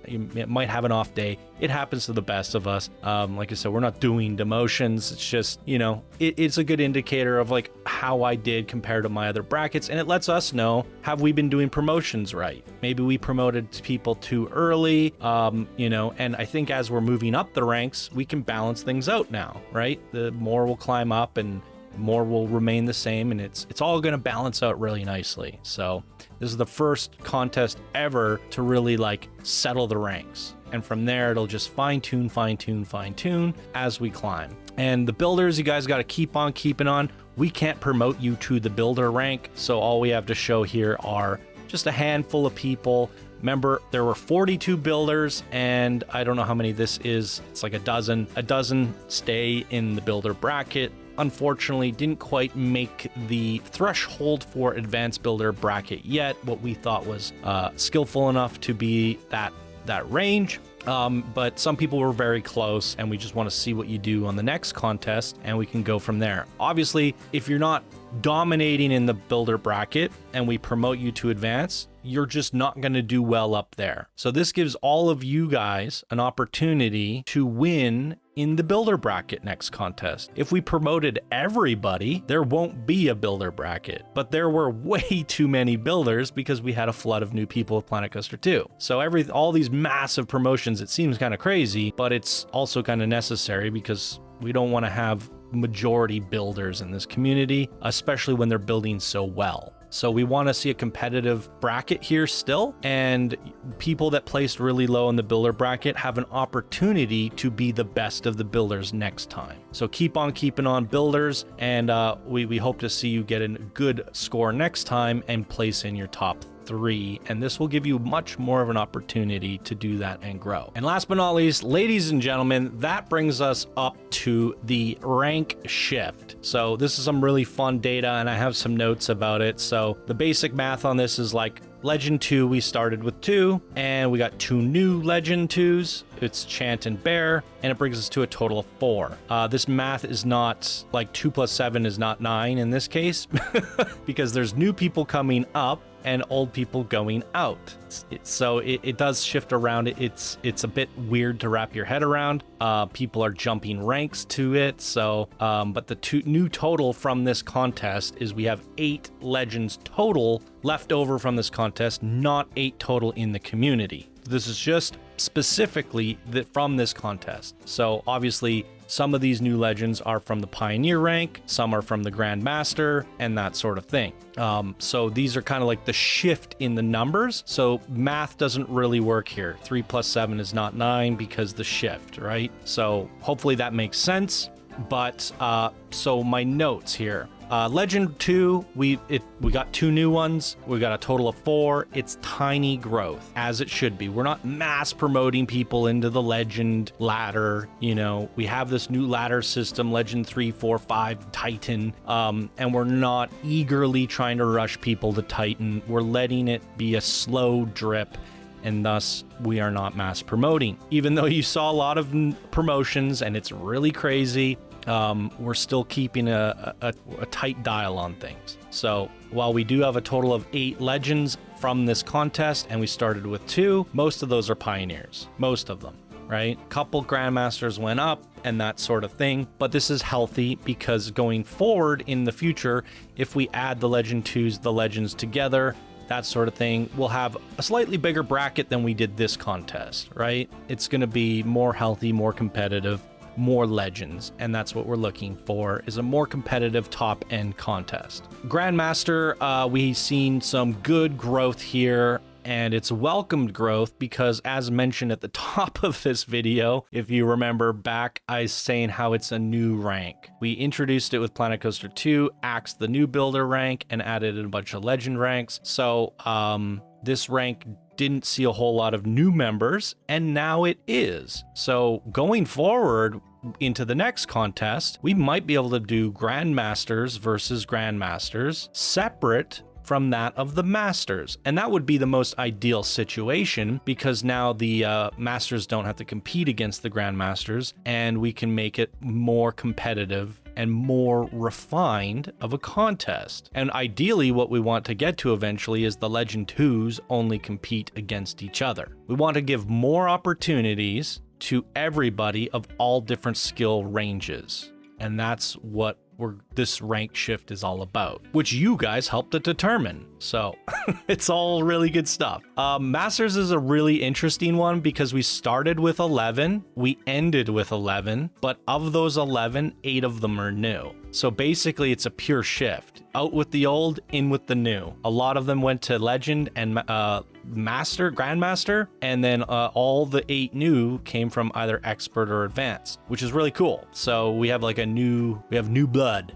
might have an off day. It happens to the best of us. Like I said, we're not doing demotions. It's just, you know, it's a good indicator of like how I did compared to my other brackets. And it lets us know, have we been doing promotions right? Maybe we promoted people too early, you know, and I think as we're moving up the ranks, we can balance things out now, right? The more will climb up and more will remain the same, and it's all going to balance out really nicely. So this is the first contest ever to really like settle the ranks, and from there it'll just fine tune as we climb. And the builders, you guys got to keep on keeping on. We can't promote you to the builder rank, so all we have to show here are just a handful of people. Remember, there were 42 builders, and I don't know how many this is. It's like a dozen. A dozen stay in the builder bracket. Unfortunately, didn't quite make the threshold for advanced builder bracket yet, what we thought was skillful enough to be that range. But some people were very close, and we just want to see what you do on the next contest, and we can go from there. Obviously, if you're not dominating in the builder bracket and we promote you to advance, you're just not going to do well up there. So this gives all of you guys an opportunity to win in the builder bracket next contest. If we promoted everybody, there won't be a builder bracket, but there were way too many builders because we had a flood of new people with Planet Coaster 2. So all these massive promotions, it seems kind of crazy, but it's also kind of necessary because we don't want to have majority builders in this community, especially when they're building so well. So we want to see a competitive bracket here still, and people that placed really low in the builder bracket have an opportunity to be the best of the builders next time. So keep on keeping on, builders, and we hope to see you get a good score next time and place in your top 3, and this will give you much more of an opportunity to do that and grow. And last but not least, ladies and gentlemen, that brings us up to the rank shift. So this is some really fun data, and I have some notes about it. So the basic math on this is like Legend 2, we started with 2, and we got 2 new Legend 2s. It's Chant and Bear, and it brings us to a total of 4. This math is not like 2 plus 7 is not 9 in this case, because there's new people coming up and old people going out. So it does shift around. It's a bit weird to wrap your head around. People are jumping ranks to it. So, but the new total from this contest is we have 8 legends total left over from this contest, not 8 total in the community. This is just specifically from this contest. So obviously some of these new legends are from the Pioneer rank, some are from the Grandmaster, and that sort of thing. So these are kind of like the shift in the numbers. So math doesn't really work here. 3 plus 7 is not 9 because the shift, right? So hopefully that makes sense. But so my notes here. Legend 2, we got 2 new ones. We got a total of 4. It's tiny growth, as it should be. We're not mass promoting people into the Legend ladder. You know, we have this new ladder system, Legend 3, 4, 5, Titan, and we're not eagerly trying to rush people to Titan. We're letting it be a slow drip, and thus we are not mass promoting. Even though you saw a lot of promotions and it's really crazy, we're still keeping a tight dial on things. So while we do have a total of 8 legends from this contest, and we started with 2, most of those are pioneers. Most of them, right? Couple grandmasters went up and that sort of thing, but this is healthy because going forward in the future, if we add the Legend 2s, the legends together, that sort of thing, we'll have a slightly bigger bracket than we did this contest, right? It's going to be more healthy, more competitive, more legends, and that's what we're looking for, is a more competitive top end contest. Grandmaster, we've seen some good growth here, and it's welcomed growth because, as mentioned at the top of this video, if you remember back, I was saying how it's a new rank. We introduced it with Planet Coaster 2, axed the new builder rank, and added a bunch of legend ranks. So this rank didn't see a whole lot of new members, and now it is. So going forward into the next contest, we might be able to do Grandmasters versus Grandmasters separate from that of the Masters. And that would be the most ideal situation because now the Masters don't have to compete against the Grandmasters and we can make it more competitive and more refined of a contest. And ideally, what we want to get to eventually is the Legend 2s only compete against each other. We want to give more opportunities to everybody of all different skill ranges. And that's what this rank shift is all about, which you guys helped to determine. So it's all really good stuff. Masters is a really interesting one because we started with 11, we ended with 11, but of those 11, 8 of them are new. So basically it's a pure shift. Out with the old, in with the new. A lot of them went to Legend and Grandmaster, and then all the 8 new came from either Expert or Advanced, which is really cool. So we have like new blood.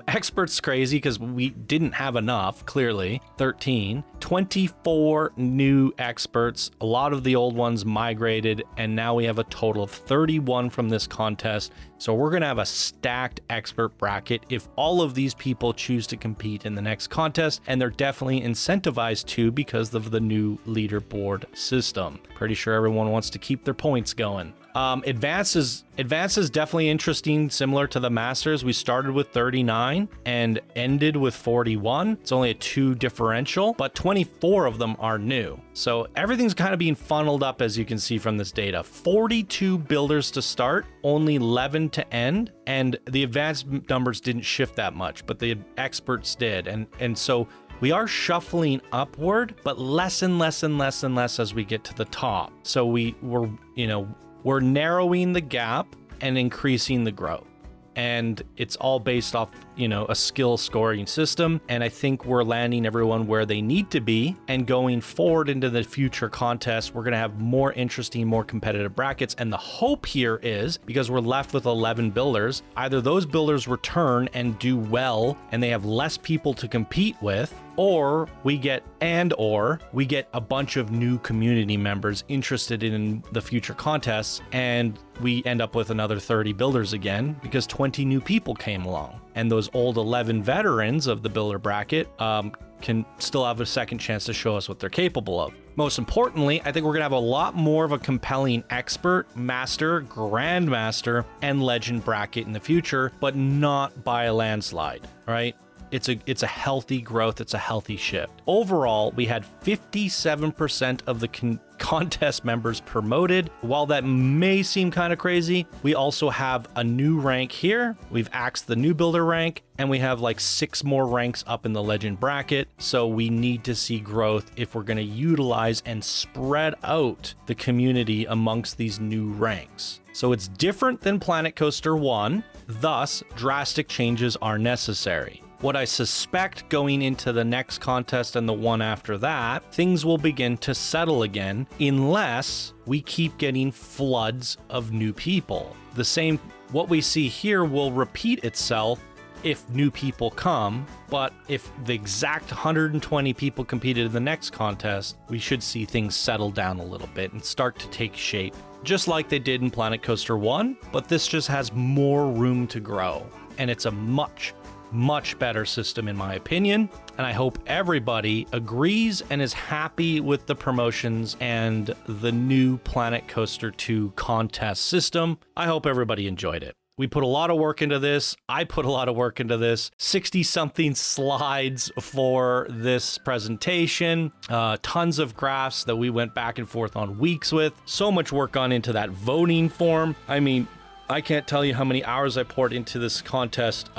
Expert's crazy because we didn't have enough, clearly. 13. 24 new experts. A lot of the old ones migrated, and now we have a total of 31 from this contest. So we're going to have a stacked expert bracket if all of these people choose to compete in the next contest, and they're definitely incentivized to because of the new leaderboard system. Pretty sure everyone wants to keep their points going. Advanced is definitely interesting, similar to the Masters. We started with 39 and ended with 41. It's only a 2 differential, but 24 of them are new. So everything's kind of being funneled up, as you can see from this data. 42 builders to start, only 11 to end, and the advanced numbers didn't shift that much, but the experts did. And so we are shuffling upward, but less and less and less and less as we get to the top. So we're narrowing the gap and increasing the growth. And it's all based off, a skill scoring system. And I think we're landing everyone where they need to be. And going forward into the future contests, we're going to have more interesting, more competitive brackets. And the hope here is, because we're left with 11 builders, either those builders return and do well and they have less people to compete with, or we get a bunch of new community members interested in the future contests, and we end up with another 30 builders again because 20 new people came along. And those old 11 veterans of the builder bracket can still have a second chance to show us what they're capable of. Most importantly, I think we're going to have a lot more of a compelling expert, master, grandmaster, and legend bracket in the future, but not by a landslide, right? It's a healthy growth. It's a healthy shift. Overall, we had 57% of the contest members promoted. While that may seem kind of crazy, we also have a new rank here. We've axed the new builder rank, and we have like 6 more ranks up in the legend bracket. So we need to see growth if we're going to utilize and spread out the community amongst these new ranks. So it's different than Planet Coaster 1, thus drastic changes are necessary. What I suspect going into the next contest and the one after that, things will begin to settle again unless we keep getting floods of new people. What we see here will repeat itself if new people come, but if the exact 120 people competed in the next contest, we should see things settle down a little bit and start to take shape, just like they did in Planet Coaster 1, but this just has more room to grow, and it's a much better system in my opinion, and I hope everybody agrees and is happy with the promotions and the new Planet Coaster 2 contest system. I hope everybody enjoyed it. We put a lot of work into this. I put a lot of work into this. 60-something slides for this presentation. Tons of graphs that we went back and forth on weeks with. So much work gone into that voting form. I mean, I can't tell you how many hours I poured into this contest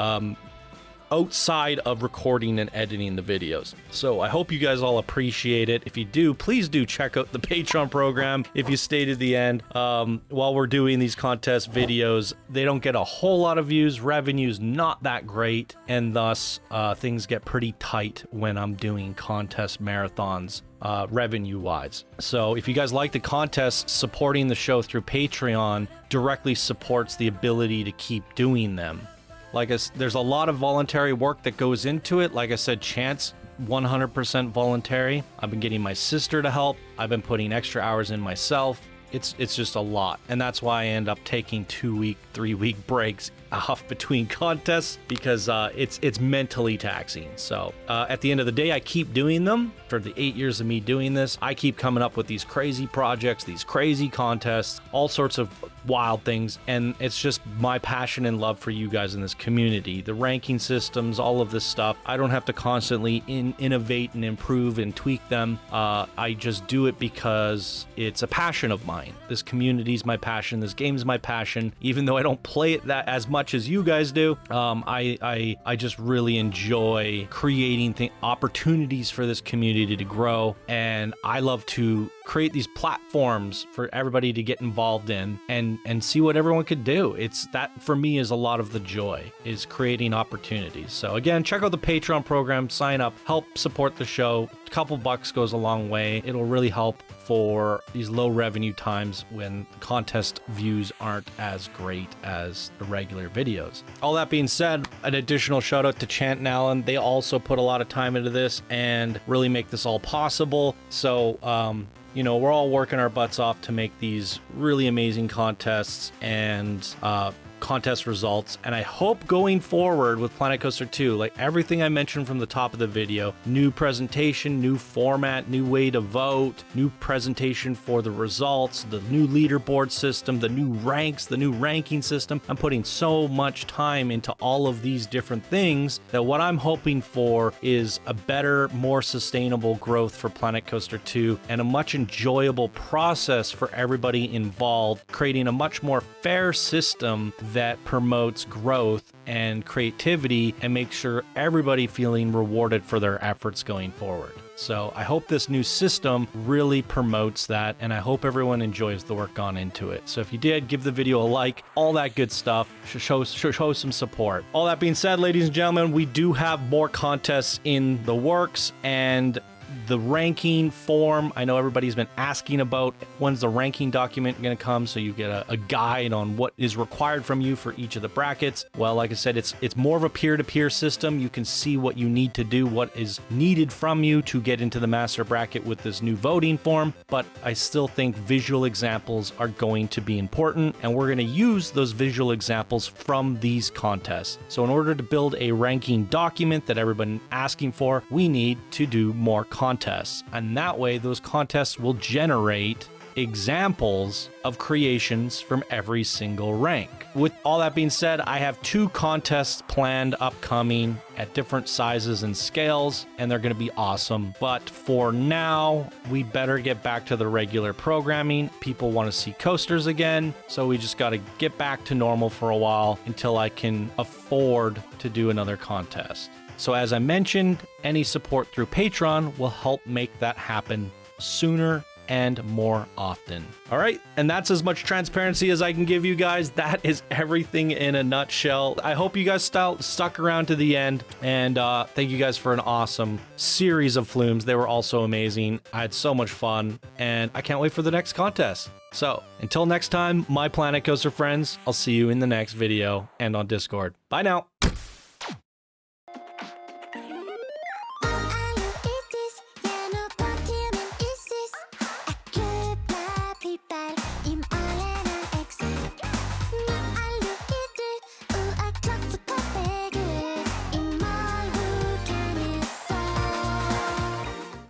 outside of recording and editing the videos. So I hope you guys all appreciate it. If you do, please do check out the Patreon program if you stay to the end. While we're doing these contest videos, they don't get a whole lot of views. Revenue's not that great, and thus things get pretty tight when I'm doing contest marathons. Revenue-wise. So if you guys like the contest, supporting the show through Patreon directly supports the ability to keep doing them. There's a lot of voluntary work that goes into it. Like I said, Chance, 100% voluntary. I've been getting my sister to help. I've been putting extra hours in myself. It's just a lot. And that's why I end up taking 2-week, 3-week breaks off between contests because it's mentally taxing. So at the end of the day, I keep doing them. For the 8 years of me doing this, I keep coming up with these crazy projects, these crazy contests, all sorts of wild things, and it's just my passion and love for you guys in this community. The ranking systems, all of this stuff, I don't have to constantly innovate and improve and tweak them. I just do it because it's a passion of mine. This community is my passion. This game is my passion. Even though I don't play it that as much as you guys do, I just really enjoy creating opportunities for this community to grow, and I love to create these platforms for everybody to get involved in and see what everyone could do. It's that for me is a lot of the joy, is creating opportunities. So again, check out the Patreon program, sign up, help support the show. A couple bucks goes a long way. It'll really help for these low revenue times when contest views aren't as great as the regular videos. All that being said, an additional shout out to Chant and Allen. They also put a lot of time into this and really make this all possible. So you know, we're all working our butts off to make these really amazing contests and contest results, and I hope going forward with Planet Coaster 2, like everything I mentioned from the top of the video, new presentation, new format, new way to vote, new presentation for the results, the new leaderboard system, the new ranks, the new ranking system. I'm putting so much time into all of these different things that what I'm hoping for is a better, more sustainable growth for Planet Coaster 2 and a much enjoyable process for everybody involved, creating a much more fair system that promotes growth and creativity and makes sure everybody feeling rewarded for their efforts going forward. So I hope this new system really promotes that, and I hope everyone enjoys the work gone into it. So if you did, give the video a like, all that good stuff, show some support. All that being said, ladies and gentlemen, we do have more contests in the works, and the ranking form, I know everybody's been asking about when's the ranking document going to come, so you get a guide on what is required from you for each of the brackets. Well, like I said, it's more of a peer-to-peer system. You can see what you need to do, what is needed from you to get into the master bracket with this new voting form, but I still think visual examples are going to be important, and we're going to use those visual examples from these contests. So in order to build a ranking document that everybody's asking for, we need to do more contests, and that way those contests will generate examples of creations from every single rank. With all that being said, I have 2 contests planned upcoming at different sizes and scales, and they're going to be awesome. But for now, we better get back to the regular programming. People want to see coasters again, so we just got to get back to normal for a while until I can afford to do another contest. So as I mentioned, any support through Patreon will help make that happen sooner and more often. All right, and that's as much transparency as I can give you guys. That is everything in a nutshell. I hope you guys stuck around to the end, and thank you guys for an awesome series of Flumes. They were also amazing. I had so much fun, and I can't wait for the next contest. So until next time, my Planet Coaster friends, I'll see you in the next video and on Discord. Bye now.